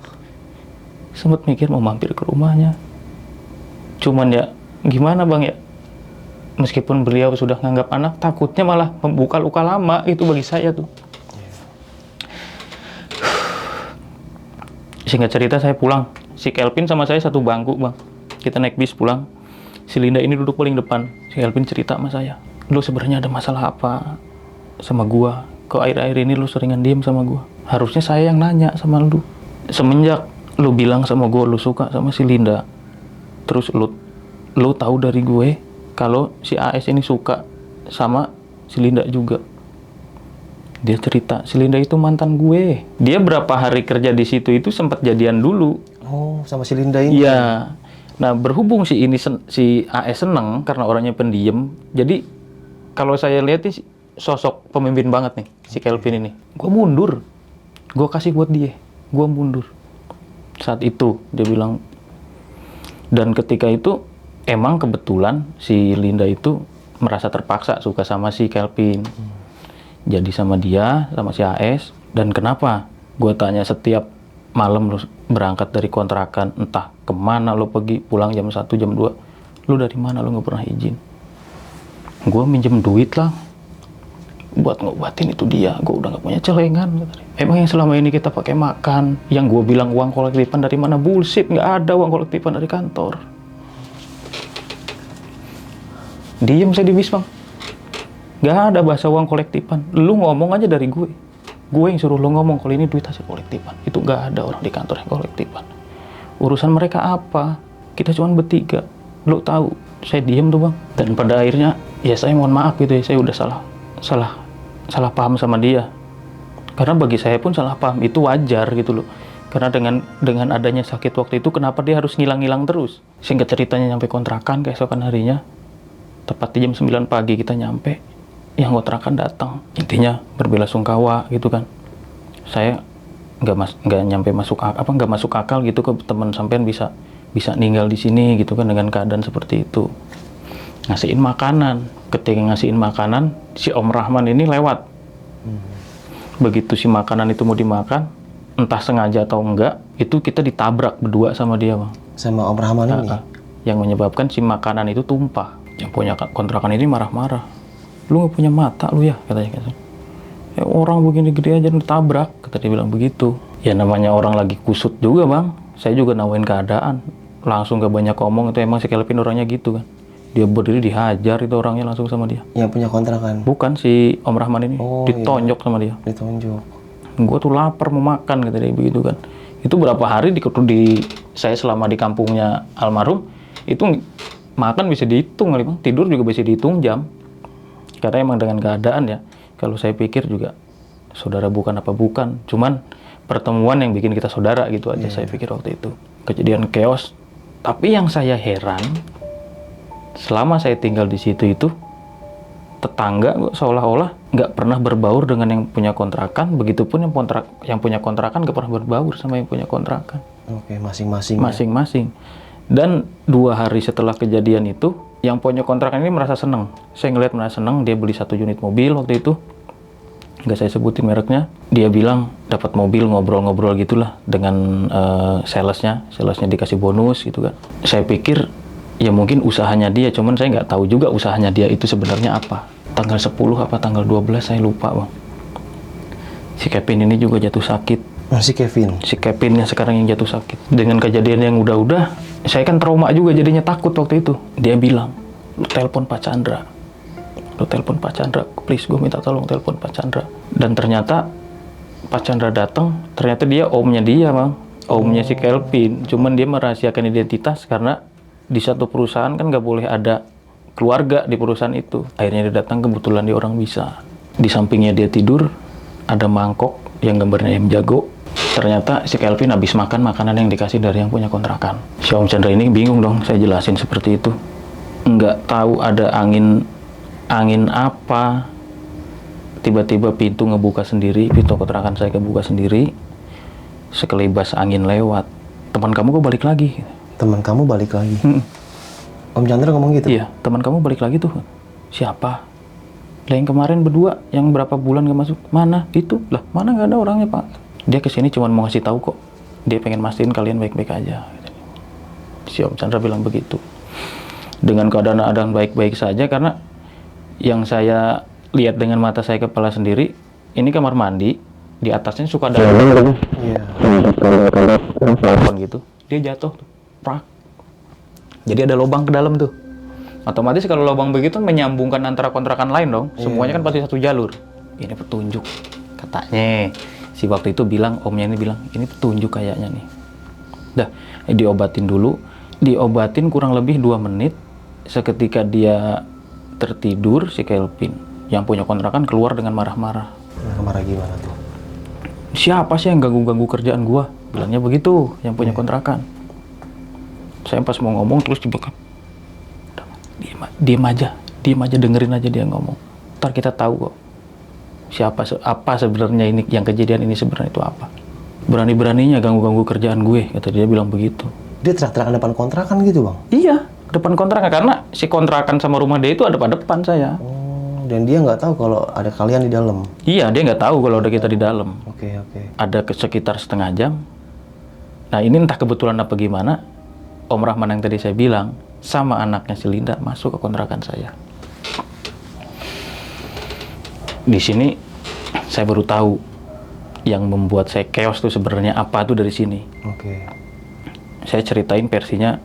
Speaker 1: Sempet mikir mau mampir ke rumahnya. Cuman ya gimana bang ya? Meskipun beliau sudah nganggap anak, takutnya malah membuka luka lama itu bagi saya tuh. Singkat cerita saya pulang. Si Kelvin sama saya satu bangku bang. Kita naik bis pulang. Si Linda ini duduk paling depan. Si Kelvin cerita sama saya. Lu sebenarnya ada masalah apa sama gua? Kok akhir-akhir ini lu seringan diem sama gua? Harusnya saya yang nanya sama lu. Semenjak lu bilang sama gua lu suka sama si Linda. Terus lu tahu dari gue kalau si AS ini suka sama si Linda juga. Dia cerita, si Linda itu mantan gue. Dia berapa hari kerja di situ itu sempat jadian dulu.
Speaker 2: Oh, sama si Linda ini.
Speaker 1: Iya. Nah, berhubung si AS seneng karena orangnya pendiam. Jadi kalau saya lihat sih sosok pemimpin banget nih si Kelvin ini. Gue mundur. Gue kasih buat dia. Gue mundur. Saat itu dia bilang. Dan ketika itu emang kebetulan si Linda itu merasa terpaksa suka sama si Kelvin. Jadi sama dia, sama si AS. Dan kenapa? Gue tanya setiap malam lu berangkat dari kontrakan, entah kemana lu pergi, pulang jam 1, jam 2. Lu dari mana lu gak pernah izin? Gue minjem duit lah. Buat ngobatin itu dia. Gue udah gak punya celengan. Emang yang selama ini kita pakai makan, yang gue bilang uang kolektifan dari mana? Bullshit, gak ada uang kolektifan dari kantor. Diem saya di bis bang. Gak ada bahasa uang kolektifan. Lu ngomong aja dari gue. Gue yang suruh lu ngomong kalau ini duit hasil kolektifan. Itu gak ada orang di kantor yang kolektifan. Urusan mereka apa? Kita cuma bertiga. Lu tahu. Saya diem tuh bang. Dan pada akhirnya, ya saya mohon maaf gitu ya. Saya udah salah paham sama dia. Karena bagi saya pun salah paham. Itu wajar gitu loh. Karena dengan adanya sakit waktu itu, kenapa dia harus ngilang-ngilang terus? Singkat ceritanya nyampe kontrakan keesokan harinya. Tepat di jam 9 pagi kita nyampe. Yang kontrakan datang, intinya berbelasungkawa gitu kan. Saya nggak nyampe nggak masuk akal gitu ke teman sampean bisa tinggal di sini gitu kan dengan keadaan seperti itu. Ngasihin makanan, ketika ngasihin makanan si Om Rahman ini lewat. Begitu si makanan itu mau dimakan, entah sengaja atau enggak, itu kita ditabrak berdua sama dia bang.
Speaker 2: Sama Om Rahman ini.
Speaker 1: Yang menyebabkan si makanan itu tumpah. Yang punya kontrakan ini marah-marah. Lu gak punya mata lu ya, katanya gitu. Ya, orang begini gede aja ditabrak, kata dia bilang begitu. Ya namanya orang lagi kusut juga bang. Saya juga nawain keadaan. Langsung gak banyak ngomong, itu emang si Kelvin orangnya gitu kan. Dia berdiri dihajar itu orangnya langsung sama dia.
Speaker 2: Yang punya kontrakan?
Speaker 1: Bukan, si Om Rahman ini. Ditonjok sama dia.
Speaker 2: Ditonjok.
Speaker 1: Gue tuh lapar mau makan, kata dia begitu kan. Itu berapa hari saya selama di kampungnya almarhum, itu makan bisa dihitung kali bang. Tidur juga bisa dihitung jam. Karena emang dengan keadaan ya, kalau saya pikir juga saudara bukan apa bukan, cuman pertemuan yang bikin kita saudara gitu aja. Saya pikir waktu itu kejadian chaos. Tapi yang saya heran, selama saya tinggal di situ itu tetangga seolah-olah nggak pernah berbaur dengan yang punya kontrakan, begitupun yang punya kontrakan nggak pernah berbaur sama yang punya kontrakan.
Speaker 2: Oke, masing-masing.
Speaker 1: Masing-masing. Dan 2 hari setelah kejadian itu, yang punya kontrakan ini merasa seneng. Saya ngeliat merasa seneng, dia beli 1 unit mobil waktu itu. Nggak saya sebutin mereknya. Dia bilang dapat mobil, ngobrol-ngobrol gitulah dengan salesnya. Salesnya dikasih bonus gitu kan. Saya pikir ya mungkin usahanya dia, cuman saya nggak tahu juga usahanya dia itu sebenarnya apa. Tanggal 10 apa tanggal 12 saya lupa bang. Si Kevin ini juga jatuh sakit.
Speaker 2: Si Kevin? Si
Speaker 1: Kevin yang sekarang yang jatuh sakit. Dengan kejadian yang udah-udah, saya kan trauma juga jadinya takut waktu itu. Dia bilang, lu telepon Pak Chandra. Lu telepon Pak Chandra, please gue minta tolong telepon Pak Chandra. Dan ternyata Pak Chandra datang, ternyata dia omnya dia bang. Omnya si Kelvin. Cuman dia merahasiakan identitas karena di satu perusahaan kan nggak boleh ada keluarga di perusahaan itu. Akhirnya dia datang, kebetulan dia orang bisa. Di sampingnya dia tidur, ada mangkok yang gambarnya ayam jago. Ternyata si Kelvin habis makan makanan yang dikasih dari yang punya kontrakan. Si Om Chandra ini bingung dong, saya jelasin seperti itu. Nggak tahu ada angin apa. Tiba-tiba pintu ngebuka sendiri, pintu kontrakan saya kebuka sendiri. Sekelibas angin lewat. Teman kamu kok balik lagi?
Speaker 2: Teman kamu balik lagi? Om Chandra ngomong gitu?
Speaker 1: Iya, teman kamu balik lagi tuh. Siapa? Lah yang kemarin berdua, yang berapa bulan gak masuk, mana? Itu lah, mana nggak ada orangnya Pak. Dia kesini cuma mau ngasih tahu kok, dia pengen mastiin kalian baik-baik aja. Si Om Chandra bilang begitu. Dengan keadaan baik-baik saja, karena yang saya lihat dengan mata saya kepala sendiri, ini kamar mandi, di atasnya suka ada plafon gitu, dia jatuh tuh, prak. Jadi ada lubang ke dalam tuh. Otomatis kalau lubang begitu menyambungkan antara kontrakan lain dong. Semuanya kan pasti satu jalur. Ini petunjuk katanya. Si waktu itu bilang, omnya ini bilang, ini petunjuk kayaknya nih. Dah, diobatin dulu. Diobatin kurang lebih 2 menit. Seketika dia tertidur, si Kelvin yang punya kontrakan keluar dengan marah-marah.
Speaker 2: Marah gimana tuh?
Speaker 1: Siapa sih yang ganggu-ganggu kerjaan gua? Bilangnya begitu, yang punya kontrakan. Saya pas mau ngomong terus dibekap. Diem aja dengerin aja dia ngomong. Ntar kita tahu kok apa sebenarnya ini yang kejadian ini sebenarnya itu apa. Berani-beraninya ganggu-ganggu kerjaan gue, kata dia bilang begitu.
Speaker 2: Dia teriak-teriak depan kontrakan gitu Bang?
Speaker 1: Iya, depan kontrakan, karena si kontrakan sama rumah dia itu ada pada depan saya.
Speaker 2: Oh, dan dia nggak tahu kalau ada kalian di dalam?
Speaker 1: Iya, dia nggak tahu kalau ada kita di dalam.
Speaker 2: Oke.
Speaker 1: Ada sekitar setengah jam. Nah ini entah kebetulan apa gimana, Om Rahman yang tadi saya bilang sama anaknya si Linda masuk ke kontrakan saya. Di sini saya baru tahu yang membuat saya chaos tuh sebenarnya apa tuh dari sini.
Speaker 2: Oke.
Speaker 1: Saya ceritain versinya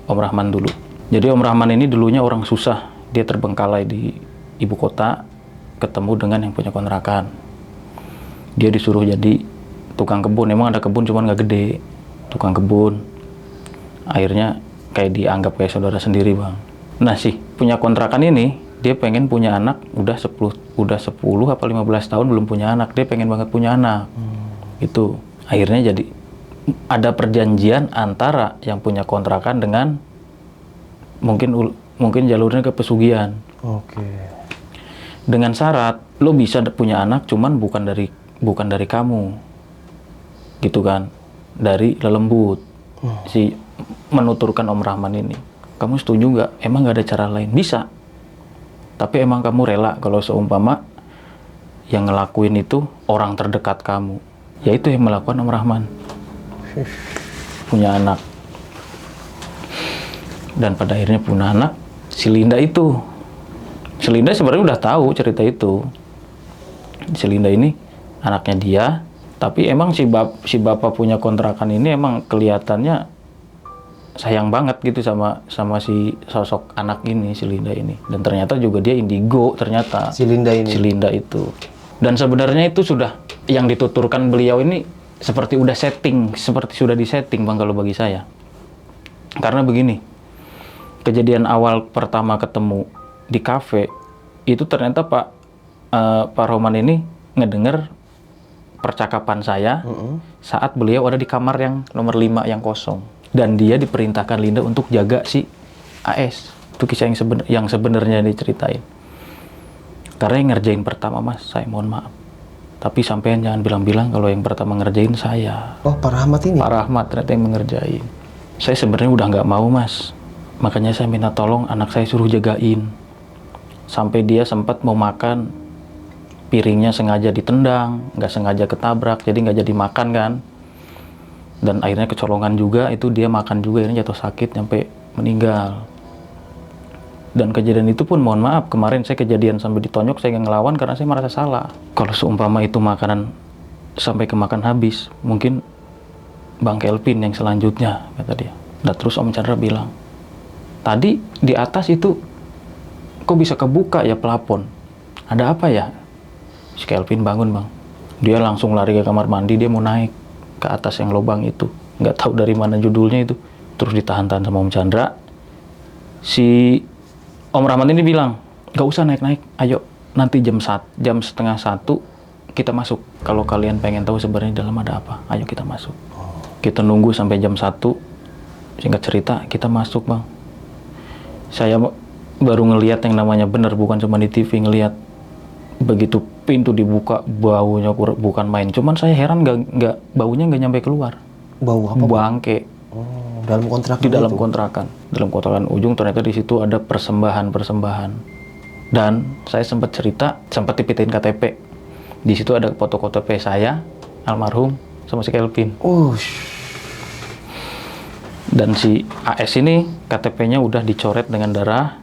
Speaker 1: Om Rahman dulu. Jadi Om Rahman ini dulunya orang susah, dia terbengkalai di ibu kota, ketemu dengan yang punya kontrakan. Dia disuruh jadi tukang kebun, emang ada kebun cuman nggak gede, tukang kebun. Akhirnya kayak dianggap kayak saudara sendiri Bang. Nah sih punya kontrakan ini, dia pengen punya anak, udah 10 apa 15 tahun belum punya anak, dia pengen banget punya anak. Itu akhirnya jadi ada perjanjian antara yang punya kontrakan dengan mungkin jalurnya ke pesugihan.
Speaker 2: Oke.
Speaker 1: Dengan syarat lo bisa punya anak cuman bukan dari kamu. Gitu kan. Dari lelembut. Si menuturkan Om Rahman ini. Kamu setuju nggak? Emang nggak ada cara lain? Bisa. Tapi emang kamu rela kalau seumpama yang ngelakuin itu orang terdekat kamu. Yaitu yang melakukan Om Rahman. Punya anak. Dan pada akhirnya punya anak, si Linda itu. Si Linda sebenarnya udah tahu cerita itu. Si Linda ini anaknya dia, tapi emang si bapak punya kontrakan ini emang kelihatannya sayang banget gitu sama si sosok anak ini, si Linda ini. Dan ternyata juga dia indigo ternyata.
Speaker 2: Si Linda ini.
Speaker 1: Si Linda itu. Dan sebenarnya itu sudah yang dituturkan beliau ini seperti udah setting, seperti sudah disetting Bang kalau bagi saya. Karena begini, kejadian awal pertama ketemu di kafe itu ternyata Pak Roman ini ngedenger percakapan saya saat beliau ada di kamar yang nomor 5 yang kosong. Dan dia diperintahkan Linda untuk jaga si AS. Itu kisah yang sebenarnya diceritain. Karena yang ngerjain pertama Mas, saya mohon maaf. Tapi sampean jangan bilang-bilang kalau yang pertama ngerjain saya.
Speaker 2: Oh, Pak Rahmat ini?
Speaker 1: Pak Rahmat ternyata yang mengerjain. Saya sebenarnya udah nggak mau Mas. Makanya saya minta tolong anak saya suruh jagain. Sampai dia sempat mau makan, piringnya sengaja ditendang, nggak sengaja ketabrak, jadi nggak jadi makan kan. Dan akhirnya kecolongan juga, itu dia makan juga, ini jatuh sakit sampai meninggal. Dan kejadian itu pun mohon maaf, kemarin saya kejadian sampai ditonyok, saya nggak ngelawan karena saya merasa salah. Kalau seumpama itu makanan sampai kemakan habis, mungkin Bang Kelvin yang selanjutnya, kata dia. Dan terus Om Chandra bilang, tadi di atas itu kok bisa kebuka ya plafon? Ada apa ya? Si Kelvin bangun Bang. Dia langsung lari ke kamar mandi, dia mau naik ke atas yang lubang itu. Nggak tahu dari mana judulnya itu. Terus ditahan-tahan sama Om Chandra. Si Om Rahman ini bilang, nggak usah naik-naik, ayo nanti jam setengah 1 kita masuk. Kalau kalian pengen tahu sebenarnya dalam ada apa, ayo kita masuk. Kita nunggu sampai jam 1, singkat cerita kita masuk Bang. Saya baru ngelihat yang namanya benar, bukan cuma di TV ngelihat. Begitu pintu dibuka, baunya bukan main. Cuman saya heran baunya nggak nyampe keluar.
Speaker 2: Bau apa?
Speaker 1: Bangke.
Speaker 2: Dalam kontrakan
Speaker 1: di dalam
Speaker 2: itu?
Speaker 1: kontrakan ujung ternyata di situ ada persembahan Dan saya sempat cerita, sempat dipitain KTP. Di situ ada foto KTP saya, almarhum, sama si Kelvin. Dan si AS ini KTP-nya udah dicoret dengan darah.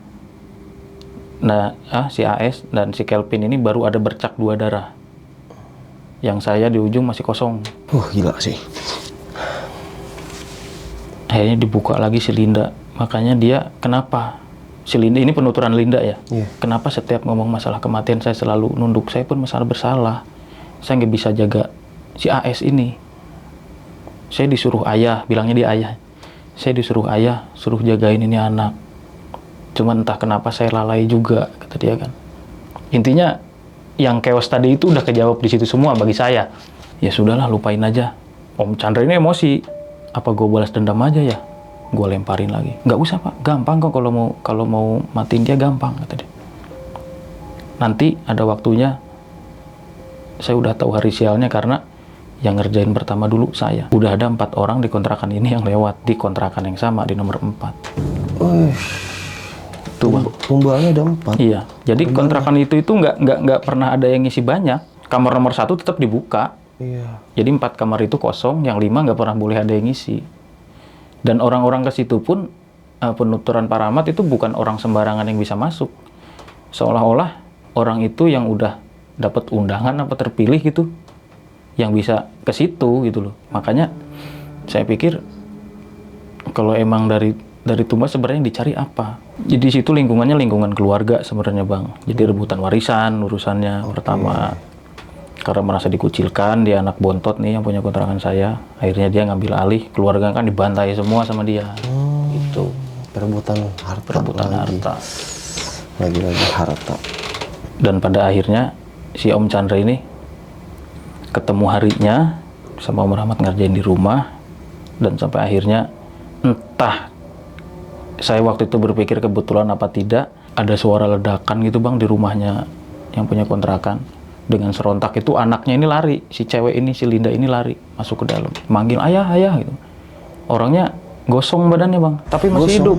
Speaker 1: Nah, si AS dan si Kelvin ini baru ada bercak 2 darah. Yang saya di ujung masih kosong.
Speaker 2: Gila sih.
Speaker 1: Akhirnya dibuka lagi si Linda. Makanya dia, kenapa? Si Linda, ini penuturan Linda ya. Kenapa setiap ngomong masalah kematian saya selalu nunduk? Saya pun masalah bersalah. Saya nggak bisa jaga si AS ini. Saya disuruh ayah, bilangnya dia ayah. Saya disuruh ayah, suruh jagain ini anak. Cuman entah kenapa saya lalai juga, kata dia kan. Intinya, yang chaos tadi itu udah kejawab di situ semua bagi saya. Ya sudahlah, lupain aja. Om Chandra ini emosi. Apa gue balas dendam aja ya? Gue lemparin lagi. Nggak usah pak, gampang kok kalau mau matiin dia gampang, kata dia. Nanti ada waktunya. Saya udah tahu hari sialnya karena yang ngerjain pertama dulu saya. Udah ada 4 orang di kontrakan ini yang lewat di kontrakan yang sama di nomor 4. Tuh bang.
Speaker 2: Tumbalnya ada 4.
Speaker 1: Iya. Jadi kontrakan itu nggak pernah ada yang ngisi banyak. Kamar nomor 1 tetap dibuka.
Speaker 2: Iya.
Speaker 1: Jadi 4 kamar itu kosong, yang 5 nggak pernah boleh ada yang ngisi. Dan orang-orang ke situ pun penuturan paramat itu bukan orang sembarangan yang bisa masuk. Seolah-olah orang itu yang udah dapat undangan apa terpilih gitu, yang bisa ke situ gitu loh. Makanya saya pikir kalau emang dari Tumbas sebenarnya dicari apa? Jadi di situ lingkungannya lingkungan keluarga sebenarnya bang. Jadi rebutan warisan urusannya pertama. Karena merasa dikucilkan, dia anak bontot nih yang punya kontrakan saya. Akhirnya dia ngambil alih, keluarga kan dibantai semua sama dia. Itu
Speaker 2: Perebutan harta.
Speaker 1: harta.
Speaker 2: Lagi-lagi harta.
Speaker 1: Dan pada akhirnya si Om Chandra ini ketemu harinya sama Om Rahmat ngerjain di rumah. Dan sampai akhirnya entah saya waktu itu berpikir kebetulan apa tidak, ada suara ledakan gitu bang di rumahnya yang punya kontrakan. Dengan serontak itu anaknya ini lari, si cewek ini, si Linda ini lari masuk ke dalam, manggil ayah gitu. Orangnya gosong badannya bang, tapi masih hidup.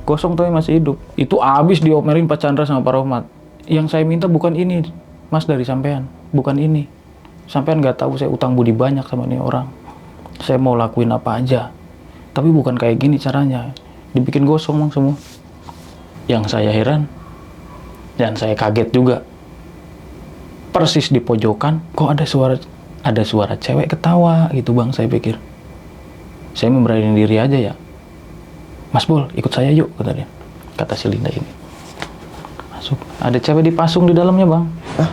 Speaker 1: Gosong tapi masih hidup. Itu abis diomelin Pak Chandra sama Pak Rohmat. Yang saya minta bukan ini, Mas, dari sampean, bukan ini. Sampean nggak tahu saya utang budi banyak sama ini orang. Saya mau lakuin apa aja, tapi bukan kayak gini caranya. Dibikin gosong bang semua. Yang saya heran dan saya kaget juga. Persis di pojokan, kok ada suara cewek ketawa gitu bang, saya pikir. Saya memberanikan diri aja ya. Mas Bol, ikut saya yuk, kata dia. Kata si Linda ini. Masuk. Ada cewek dipasung di dalamnya bang.
Speaker 2: Hah?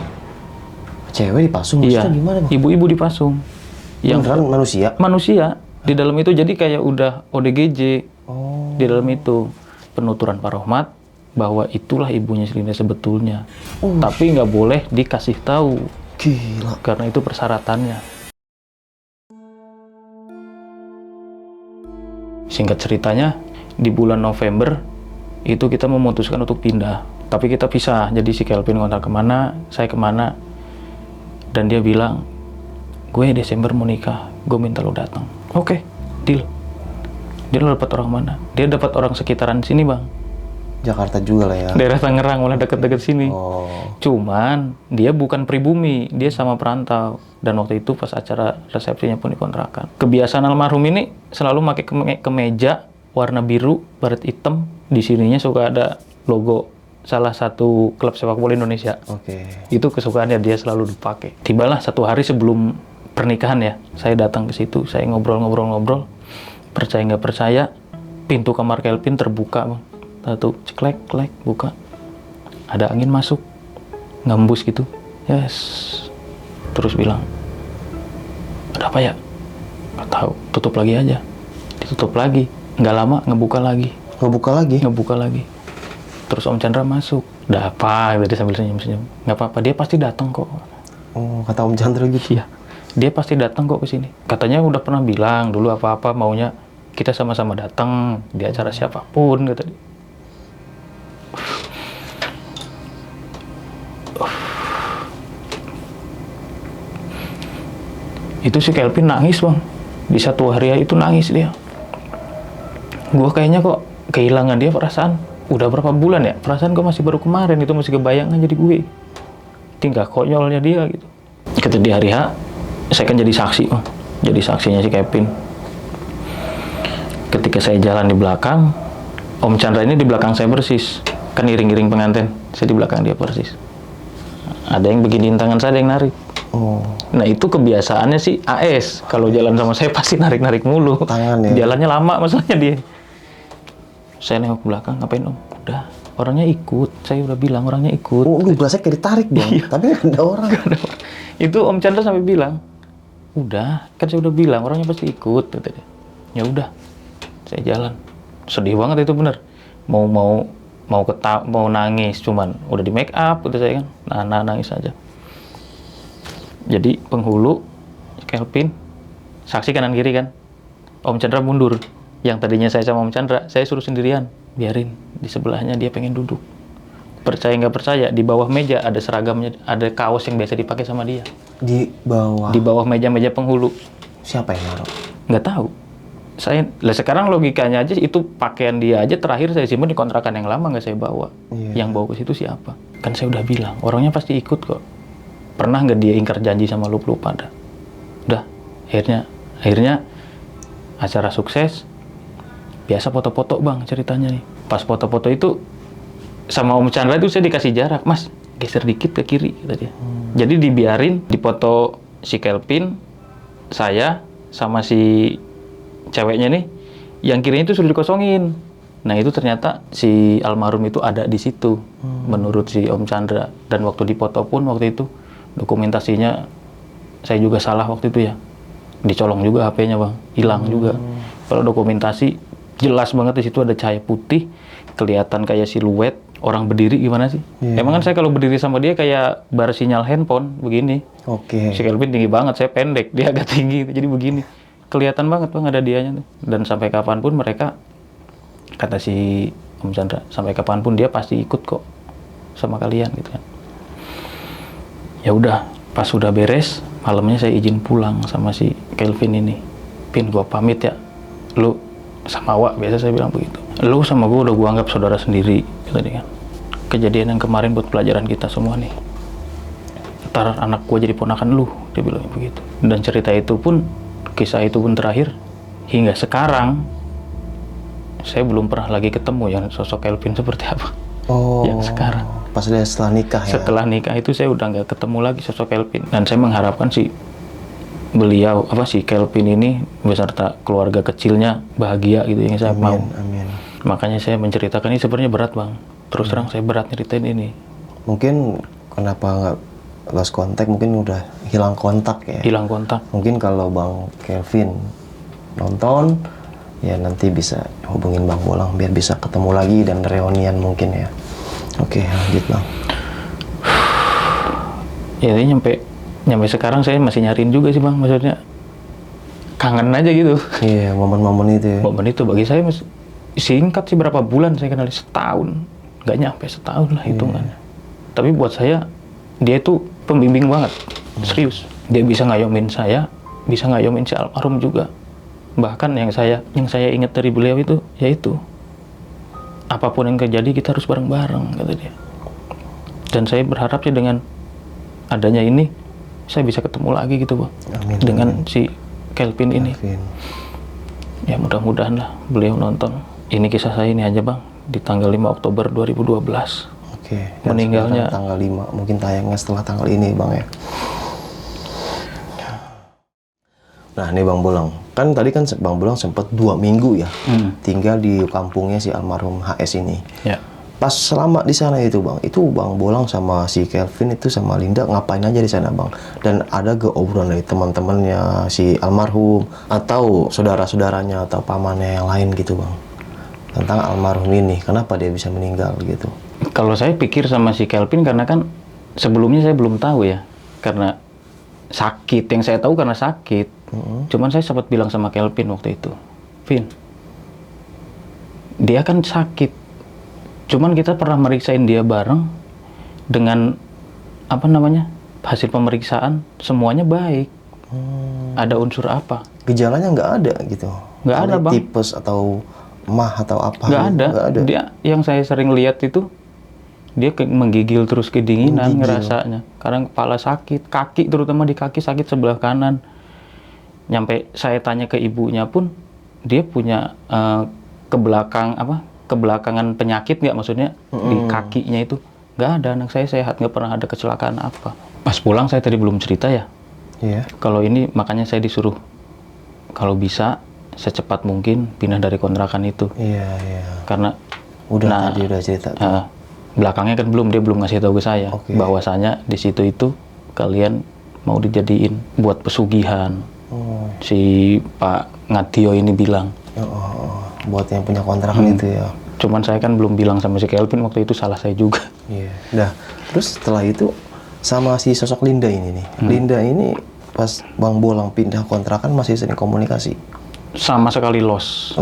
Speaker 2: Cewek dipasung? Maksudnya gimana bang?
Speaker 1: Ibu-ibu dipasung. Yang
Speaker 2: beneran manusia?
Speaker 1: Manusia. Di dalam itu jadi kayak udah ODGJ. Di dalam itu. Penuturan Pak Rohmat bahwa itulah ibunya si Linda sebetulnya. Tapi nggak boleh dikasih tahu.
Speaker 2: Gila.
Speaker 1: Karena itu persyaratannya. Singkat ceritanya, di bulan November itu kita memutuskan untuk pindah. Tapi kita pisah. Jadi si Kelvin kontak kemana, saya kemana. Dan dia bilang, gue Desember mau nikah, gue minta lo datang. Oke, deal. Dia dapat orang mana? Dia dapat orang sekitaran sini bang.
Speaker 2: Jakarta juga lah ya.
Speaker 1: Daerah Tangerang, malah deket-deket sini.
Speaker 2: Oh.
Speaker 1: Cuman dia bukan pribumi, dia sama perantau. Dan waktu itu pas acara resepsinya pun dikontrakan. Kebiasaan almarhum ini selalu pakai kemeja warna biru, baret hitam. Di sininya suka ada logo salah satu klub sepak bola Indonesia.
Speaker 2: Oke.
Speaker 1: Itu kesukaannya, dia selalu dipakai. Tibalah 1 hari sebelum pernikahan ya, saya datang ke situ, saya ngobrol. Percaya nggak percaya, pintu kamar Kelvin terbuka bang. Satu ceklek, buka. Ada angin masuk, ngembus gitu. Yes. Terus bilang, ada apa ya? Nggak tahu. Tutup lagi aja. Ditutup lagi. Nggak lama ngebuka lagi. Ngebuka lagi. Terus Om Chandra masuk. Udah apa? Dia sambil senyum-senyum. Nggak apa-apa. Dia pasti datang kok.
Speaker 2: Oh, kata Om Chandra gitu.
Speaker 1: Iya. Dia pasti datang kok ke sini. Katanya udah pernah bilang dulu apa-apa maunya kita sama-sama datang di acara siapapun, kata dia. Itu si Kelvin nangis bang. Di 1 hari itu nangis dia. Gue kayaknya kok kehilangan dia perasaan. udah berapa bulan ya? Perasaan gue masih baru kemarin itu masih kebayangan jadi gue. Tingkah konyolnya dia gitu. Ketika di hari H, saya kan jadi saksi, Bang. Jadi saksinya si Kevin. Ketika saya jalan di belakang, Om Chandra ini di belakang saya persis. Kan iring-iring pengantin, saya di belakang dia persis. Ada yang beginiin tangan saya, ada yang narik.
Speaker 2: Oh.
Speaker 1: Nah itu kebiasaannya sih AS. Kalau jalan sama saya pasti narik-narik mulu.
Speaker 2: Tangan ya?
Speaker 1: Jalannya lama masalahnya dia. Saya nengok ke belakang, ngapain Om? Udah, orangnya ikut. Saya udah bilang orangnya ikut.
Speaker 2: Oh, lu berasa kayak ditarik Bang.
Speaker 1: Iya.
Speaker 2: Tapi nggak ada orang.
Speaker 1: Itu Om Chandra sampai bilang, udah, kan saya udah bilang orangnya pasti ikut. Kata dia. Ya udah, saya jalan. Sedih banget itu bener. Mau nangis, cuman udah di make up gitu saya kan. Nah, nangis aja. Jadi penghulu, Kelvin, saksi kanan kiri kan. Om Chandra mundur. Yang tadinya saya sama Om Chandra, saya suruh sendirian. Biarin, di sebelahnya dia pengen duduk. Percaya nggak percaya, di bawah meja ada seragamnya, ada kaos yang biasa dipakai sama dia.
Speaker 2: Di bawah.
Speaker 1: Di bawah meja-meja penghulu.
Speaker 2: Siapa yang naruh?
Speaker 1: Nggak tahu. Sekarang logikanya aja itu pakaian dia aja terakhir saya simpan di kontrakan yang lama nggak saya bawa.
Speaker 2: Iya.
Speaker 1: Yang bawa ke situ siapa? Kan saya udah bilang, orangnya pasti ikut kok. Pernah nggak dia ingkar janji sama lu pada? Udah, akhirnya acara sukses. Biasa foto-foto Bang ceritanya nih. Pas foto-foto itu sama Om Chandra itu saya dikasih jarak, Mas geser dikit ke kiri kata dia. Jadi dibiarin dipoto si Kelvin, saya sama si ceweknya nih, yang kirinya itu sudah dikosongin. Nah itu ternyata si almarhum itu ada di situ, menurut si Om Chandra. Dan waktu dipoto pun waktu itu dokumentasinya saya juga salah waktu itu ya, dicolong juga HP-nya Bang, hilang juga. Kalau dokumentasi jelas banget di situ ada cahaya putih, kelihatan kayak siluet orang berdiri gimana sih?
Speaker 2: Yeah.
Speaker 1: Emang kan saya kalau berdiri sama dia kayak bar sinyal handphone begini.
Speaker 2: Oke.
Speaker 1: Si Kelvin tinggi banget, saya pendek, dia agak tinggi, jadi begini. Kelihatan banget Bang ada dianya tuh. Dan sampai kapanpun mereka, kata si Om Chandra, sampai kapanpun dia pasti ikut kok sama kalian gitu kan. Ya udah, pas sudah beres, malamnya saya izin pulang sama si Kelvin ini. Pin, gua pamit ya. Lu sama Wak, biasa saya bilang begitu. Lu sama gua udah gua anggap saudara sendiri, gitu kan. Kejadian yang kemarin buat pelajaran kita semua nih. Ntar anak gua jadi ponakan lu, dia bilang begitu. Dan cerita itu pun, kisah itu pun terakhir, hingga sekarang, saya belum pernah lagi ketemu yang sosok Kelvin seperti apa.
Speaker 2: Oh.
Speaker 1: Yang sekarang.
Speaker 2: Pas dia setelah nikah ya?
Speaker 1: Setelah nikah itu saya udah nggak ketemu lagi sosok Kelvin. Dan saya mengharapkan si Kelvin ini beserta keluarga kecilnya bahagia gitu yang saya mau.
Speaker 2: Amin.
Speaker 1: Makanya saya menceritakan ini sebenarnya berat Bang. Terus terang saya berat nyeritain ini.
Speaker 2: Mungkin kenapa nggak lost kontak, mungkin udah hilang kontak ya?
Speaker 1: Hilang kontak.
Speaker 2: Mungkin kalau Bang Kelvin nonton, ya nanti bisa hubungin Bang Bolang biar bisa ketemu lagi dan reunian mungkin ya. Oke, lanjut Bang.
Speaker 1: Ya ini nyampe sekarang saya masih nyariin juga sih Bang, maksudnya kangen aja gitu.
Speaker 2: Iya, momen-momen itu ya.
Speaker 1: Momen itu bagi saya masih singkat sih, berapa bulan saya kenal, setahun, nggak nyampe setahun lah hitungannya. Tapi buat saya dia itu pembimbing banget, serius. Dia bisa ngayomin saya, bisa ngayomin si almarhum juga. Bahkan yang saya ingat dari beliau itu yaitu apapun yang terjadi kita harus bareng-bareng kata dia. Dan saya berharap sih dengan adanya ini saya bisa ketemu lagi gitu Bang.
Speaker 2: Amin.
Speaker 1: Dengan si Kelvin ini.
Speaker 2: Kelvin.
Speaker 1: Ya mudah-mudahan lah beliau nonton. Ini kisah saya ini aja Bang, di tanggal 5 Oktober 2012.
Speaker 2: Oke.
Speaker 1: Meninggalnya
Speaker 2: tanggal 5, mungkin tayangnya setelah tanggal ini Bang ya. Nah ini Bang Bolang, kan tadi kan Bang Bolang sempat 2 minggu ya tinggal di kampungnya si almarhum HS ini.
Speaker 1: Ya.
Speaker 2: Pas selama di sana itu Bang, itu Bang Bolang sama si Kelvin itu sama Linda ngapain aja di sana Bang? Dan ada gak obrolan dari teman-temannya si almarhum atau saudara-saudaranya atau pamannya yang lain gitu Bang? Tentang almarhum ini, kenapa dia bisa meninggal gitu?
Speaker 1: Kalau saya pikir sama si Kelvin karena kan sebelumnya saya belum tahu ya, karena sakit. Yang saya tahu karena sakit. Cuman saya sempat bilang sama Kelvin waktu itu, Vin, dia kan sakit. Cuman kita pernah meriksain dia bareng dengan hasil pemeriksaan semuanya baik. Ada unsur apa?
Speaker 2: Gejalanya nggak ada gitu?
Speaker 1: Nggak ada Bang.
Speaker 2: Tipes atau mah atau apa?
Speaker 1: Nggak
Speaker 2: gitu?
Speaker 1: ada.
Speaker 2: Nggak ada.
Speaker 1: Dia yang saya sering lihat itu dia kayak menggigil terus kedinginan ngerasanya. Kadang kepala sakit, kaki terutama di kaki sakit sebelah kanan. Nyampe saya tanya ke ibunya pun dia punya kebelakangan penyakit nggak, maksudnya di kakinya itu nggak ada. Anak saya sehat, nggak pernah ada kecelakaan apa. Pas pulang saya tadi belum cerita ya.
Speaker 2: Iya.
Speaker 1: Kalau ini makanya saya disuruh kalau bisa secepat mungkin pindah dari kontrakan itu.
Speaker 2: Iya, iya.
Speaker 1: Karena
Speaker 2: Tadi udah cerita.
Speaker 1: belakangnya kan dia belum ngasih tahu ke saya
Speaker 2: Oke.
Speaker 1: bahwasanya di situ itu kalian mau dijadiin buat pesugihan.
Speaker 2: Oh.
Speaker 1: Si Pak Ngatio ini bilang.
Speaker 2: Buat yang punya kontrakan itu ya.
Speaker 1: Cuman saya kan belum bilang sama si Kelvin waktu itu, salah saya juga.
Speaker 2: Iya. Nah, terus setelah itu sama si sosok Linda ini nih. Linda ini pas Bang Bolang pindah kontrakan masih sering komunikasi.
Speaker 1: Sama sekali lost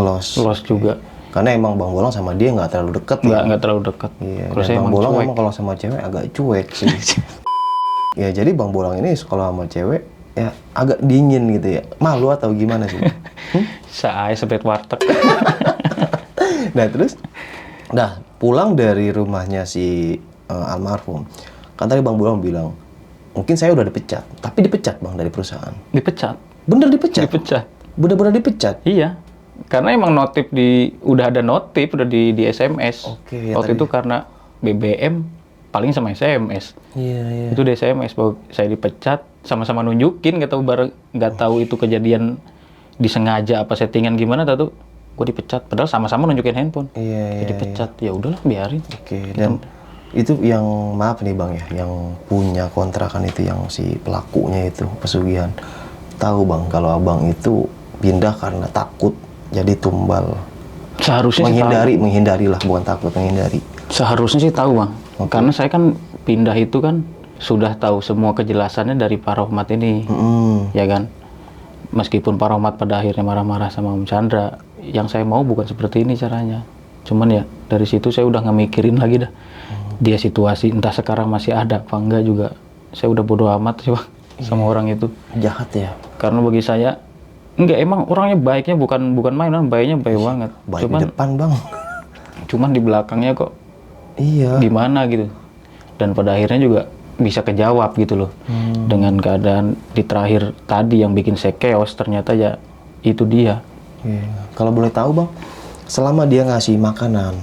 Speaker 1: juga.
Speaker 2: Karena emang Bang Bolang sama dia nggak terlalu dekat ya.
Speaker 1: Nggak terlalu dekat.
Speaker 2: Iya.
Speaker 1: Kalau
Speaker 2: Dan
Speaker 1: saya
Speaker 2: Bang
Speaker 1: emang
Speaker 2: Bolang
Speaker 1: cuek.
Speaker 2: emang kalau sama cewek agak cuek sih. Ya jadi Bang Bolang ini kalau sama cewek ya agak dingin gitu ya. Malu atau gimana sih?
Speaker 1: Saya sebet warteg.
Speaker 2: Nah terus, pulang dari rumahnya si almarhum, kan tadi Bang Bolang bilang, mungkin saya udah dipecat, tapi dipecat Bang dari perusahaan.
Speaker 1: Dipecat.
Speaker 2: Bener dipecat?
Speaker 1: Dipecat.
Speaker 2: Bener-bener dipecat?
Speaker 1: Iya. Karena emang udah ada notif, udah di SMS.
Speaker 2: Oke, ya
Speaker 1: Waktu
Speaker 2: tadi.
Speaker 1: itu karena BBM paling sama SMS.
Speaker 2: Iya, iya.
Speaker 1: Itu di SMS bahwa saya dipecat, sama-sama nunjukin, nggak tahu itu kejadian disengaja apa settingan gimana, tahu gue dipecat. Padahal sama-sama nunjukin handphone.
Speaker 2: Iya,
Speaker 1: Jadi dipecat, ya udahlah biarin.
Speaker 2: Oke, dan itu yang maaf nih Bang ya, yang punya kontrakan itu yang si pelakunya itu pesugihan. Tahu Bang kalau Abang itu pindah karena takut jadi tumbal.
Speaker 1: Seharusnya sih tahu.
Speaker 2: Menghindarilah, bukan takut, menghindari.
Speaker 1: Seharusnya sih tahu Bang. Karena saya kan pindah itu kan sudah tahu semua kejelasannya dari Pak Rohmat ini. Ya kan? Meskipun Pak Rohmat pada akhirnya marah-marah sama Om Chandra, yang saya mau bukan seperti ini caranya. Cuman ya dari situ saya udah nggak mikirin lagi dah. Dia situasi entah sekarang masih ada apa enggak juga. Saya udah bodo amat sih Bang sama orang itu.
Speaker 2: Jahat ya.
Speaker 1: Karena bagi saya enggak, emang orangnya baiknya bukan mainan, baiknya baik banget.
Speaker 2: Baik di depan Bang.
Speaker 1: Cuman di belakangnya kok
Speaker 2: Iya.
Speaker 1: gimana gitu. Dan pada akhirnya juga bisa kejawab gitu loh. Dengan keadaan di terakhir tadi yang bikin saya chaos, ternyata ya itu dia.
Speaker 2: Iya. Kalau boleh tahu Bang, selama dia ngasih makanan,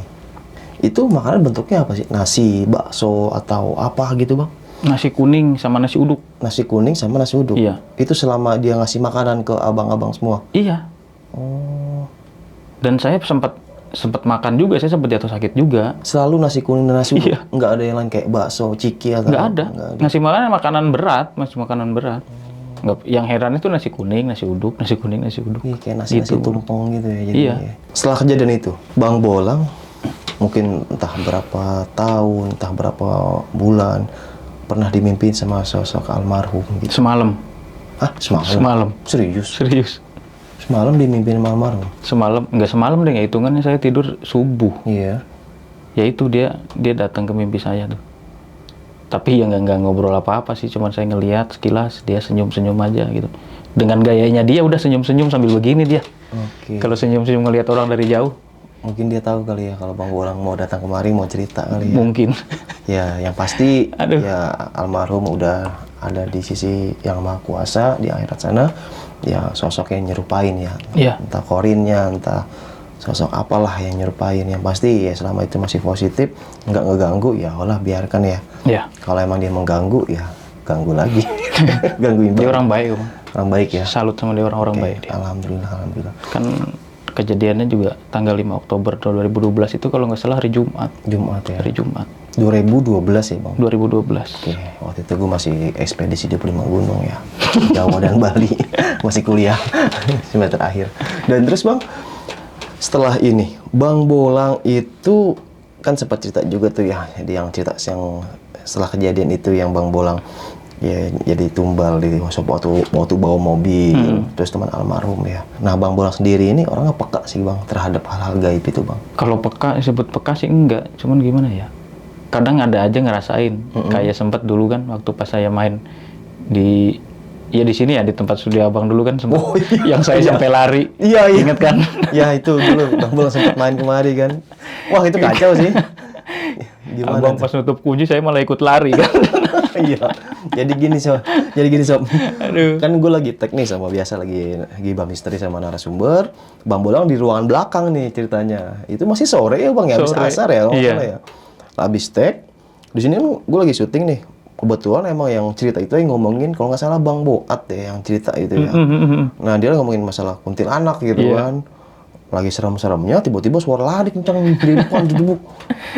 Speaker 2: itu makanan bentuknya apa sih? Nasi, bakso, atau apa gitu Bang?
Speaker 1: Nasi kuning sama nasi uduk.
Speaker 2: Nasi kuning sama nasi uduk?
Speaker 1: Iya.
Speaker 2: Itu selama dia ngasih makanan ke abang-abang semua?
Speaker 1: Iya.
Speaker 2: Oh.
Speaker 1: Dan saya sempat makan juga, saya sempat jatuh sakit juga.
Speaker 2: Selalu nasi kuning dan nasi uduk?
Speaker 1: Iya.
Speaker 2: Nggak ada yang lain kayak bakso, ciki atau
Speaker 1: Nggak
Speaker 2: apa?
Speaker 1: ada. Ngasih makanan berat, masih makanan berat. Nggak, yang heran itu nasi kuning, nasi uduk, nasi kuning, nasi uduk.
Speaker 2: Iya, kayak nasi-nasi
Speaker 1: Gitu.
Speaker 2: tumpeng gitu ya. Jadi,
Speaker 1: Iya.
Speaker 2: Setelah kejadian itu, Bang Bolang mungkin entah berapa tahun, entah berapa bulan pernah dimimpin sama sosok almarhum gitu.
Speaker 1: Semalam.
Speaker 2: Hah? Semalam?
Speaker 1: Semalam.
Speaker 2: Serius?
Speaker 1: Serius.
Speaker 2: Semalam dimimpin sama almarhum?
Speaker 1: Nggak semalam deh, nggak hitungannya saya tidur subuh.
Speaker 2: Iya.
Speaker 1: Ya itu dia datang ke mimpi saya tuh. Tapi ya nggak ngobrol apa-apa sih, cuman saya ngelihat sekilas dia senyum-senyum aja gitu. Dengan gayanya dia udah senyum-senyum sambil begini dia.
Speaker 2: Oke.
Speaker 1: Kalau senyum-senyum ngelihat orang dari jauh,
Speaker 2: Mungkin dia tahu kali ya kalau Bang Bolang mau datang kemari mau cerita kali ya.
Speaker 1: mungkin.
Speaker 2: Ya, yang pasti
Speaker 1: Aduh.
Speaker 2: ya almarhum udah ada di sisi yang maha kuasa di akhirat sana. Ya sosok yang nyerupain ya.
Speaker 1: Iya.
Speaker 2: Entah korinnya, entah sosok apalah yang nyerupain. Yang pasti ya selama itu masih positif, nggak ngeganggu ya Allah biarkan ya.
Speaker 1: Ya,
Speaker 2: Kalau emang dia mengganggu ya ganggu lagi. Gangguin
Speaker 1: dia
Speaker 2: banget.
Speaker 1: orang baik, Bang.
Speaker 2: Orang baik ya.
Speaker 1: Salut sama dia, orang-orang
Speaker 2: Oke,
Speaker 1: baik dia.
Speaker 2: Alhamdulillah, alhamdulillah.
Speaker 1: Kan kejadiannya juga tanggal 5 Oktober 2012 itu kalau nggak salah hari Jumat.
Speaker 2: Jumat ya.
Speaker 1: Hari Jumat
Speaker 2: 2012 ya Bang.
Speaker 1: 2012.
Speaker 2: Oke, waktu itu gue masih ekspedisi 25 gunung ya. Jawa dan Bali. Masih kuliah semester akhir. Dan terus Bang, setelah ini Bang Bolang itu kan sempat cerita juga tuh ya, jadi yang cerita yang setelah kejadian itu yang Bang Bolang ya jadi tumbal di waktu bawa mobil, terus teman almarhum ya. Nah Bang Bolang sendiri ini orangnya peka sih Bang terhadap hal-hal gaib itu Bang.
Speaker 1: Kalau peka, disebut peka sih enggak, cuman gimana ya? Kadang ada aja ngerasain. Kayak sempet dulu kan waktu pas saya main di Iya di sini ya, di tempat studio abang dulu kan sempat.
Speaker 2: Oh, iya.
Speaker 1: Yang saya
Speaker 2: Iya.
Speaker 1: sampai lari.
Speaker 2: Iya, iya.
Speaker 1: Ingat kan?
Speaker 2: Ya itu dulu Bang Bolang sempat main kemari kan. Wah itu kacau sih. Gimana
Speaker 1: Abang
Speaker 2: tuh?
Speaker 1: pas nutup kunci saya malah ikut lari kan.
Speaker 2: Iya. Jadi gini sob.
Speaker 1: Aduh.
Speaker 2: Kan gue lagi teknis sama biasa lagi gibah misteri sama narasumber. Bang Bolang di ruangan belakang nih ceritanya. Itu masih sore ya Bang ya, habis
Speaker 1: Sore.
Speaker 2: asar ya kalau nggak
Speaker 1: Iya.
Speaker 2: salah ya. Habis tek. Di sini gue lagi syuting nih. Kebetulan emang yang cerita itu yang ngomongin kalau nggak salah Bang Boat deh yang cerita itu ya. Nah dia ngomongin masalah kuntilanak gitu
Speaker 1: Iya.
Speaker 2: kan. Lagi serem-seremnya tiba-tiba suara lari kencang di depan duduk.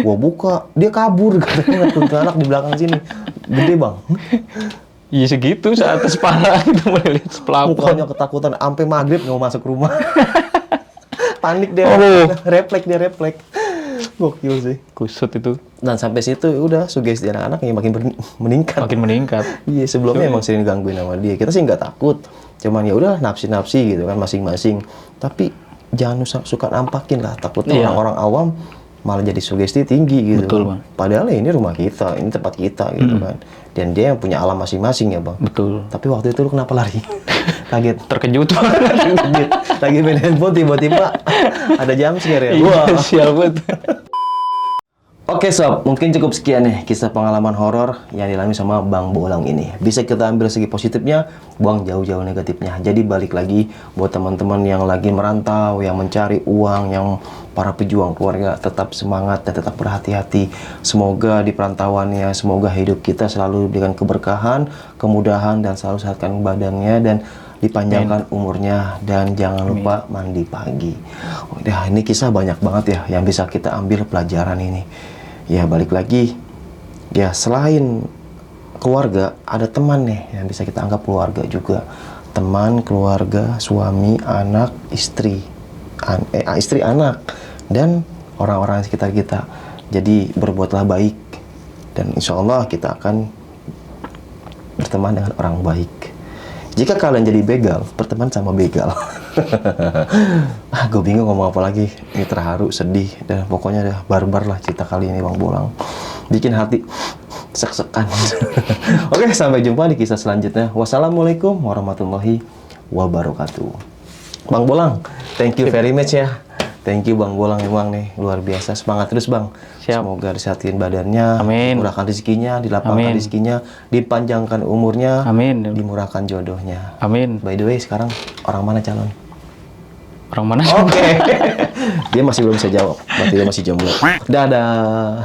Speaker 2: Gua buka, dia kabur katanya kuntilanak di belakang sini. Gede Bang.
Speaker 1: Iya segitu saat atas parah itu mulai lihat pelapor.
Speaker 2: Mukanya ketakutan sampai maghrib nggak mau masuk rumah. Panik dia.
Speaker 1: Oh.
Speaker 2: Refleks. Gokil sih.
Speaker 1: Kusut itu
Speaker 2: Dan sampai situ udah sugesti anak-anak yang makin meningkat.
Speaker 1: makin meningkat.
Speaker 2: Iya, sebelumnya emang sering gangguin sama dia. Kita sih nggak takut. Cuman ya udah nafsi-nafsi gitu kan masing-masing. Tapi jangan suka nampakin lah. Takutnya
Speaker 1: Iya.
Speaker 2: orang-orang awam malah jadi sugesti tinggi gitu.
Speaker 1: Betul,
Speaker 2: kan.
Speaker 1: Bang.
Speaker 2: Padahal ya ini rumah kita, ini tempat kita gitu kan. Dan dia yang punya alam masing-masing ya, Bang.
Speaker 1: Betul.
Speaker 2: Tapi waktu itu lu kenapa lari? Kaget.
Speaker 1: Terkejut.
Speaker 2: Kaget. Lagi main handphone tiba-tiba ada jam scare ya. Wah.
Speaker 1: Iya, sial banget.
Speaker 2: Oke sob, mungkin cukup sekian nih kisah pengalaman horor yang dialami sama Bang Bolang ini. Bisa kita ambil segi positifnya, buang jauh-jauh negatifnya. Jadi balik lagi buat teman-teman yang lagi merantau, yang mencari uang, yang para pejuang keluarga, tetap semangat dan tetap berhati-hati. Semoga di perantauannya, semoga hidup kita selalu diberikan keberkahan, kemudahan, dan selalu sehatkan badannya dan dipanjangkan umurnya, dan jangan lupa mandi pagi. Udah, ini kisah banyak banget ya yang bisa kita ambil pelajaran ini. Ya balik lagi, ya selain keluarga ada teman nih yang bisa kita anggap keluarga juga. Teman, keluarga, suami, anak, istri, istri, anak, dan orang-orang di sekitar kita. Jadi berbuatlah baik dan insya Allah kita akan berteman dengan orang baik. Jika kalian jadi begal, berteman sama begal. Gue bingung ngomong apa lagi. Ini terharu, sedih, dan pokoknya dah barbar lah cerita kali ini Bang Bolang. Bikin hati sek-sekan. Oke, sampai jumpa di kisah selanjutnya. Wassalamualaikum warahmatullahi wabarakatuh. Bang Bolang, thank you very much ya. Thank you Bang Bolang emang nih luar biasa. Semangat terus Bang.
Speaker 1: Siap.
Speaker 2: Semoga disehatin badannya,
Speaker 1: Amin.
Speaker 2: dimurahkan rezekinya, dilapangkan
Speaker 1: Amin.
Speaker 2: rezekinya, dipanjangkan umurnya,
Speaker 1: Amin.
Speaker 2: dimurahkan jodohnya.
Speaker 1: Amin.
Speaker 2: By the way, sekarang orang mana calon?
Speaker 1: Orang mana?
Speaker 2: Oke. Dia masih belum bisa jawab. Berarti dia masih jomblo. Dadah.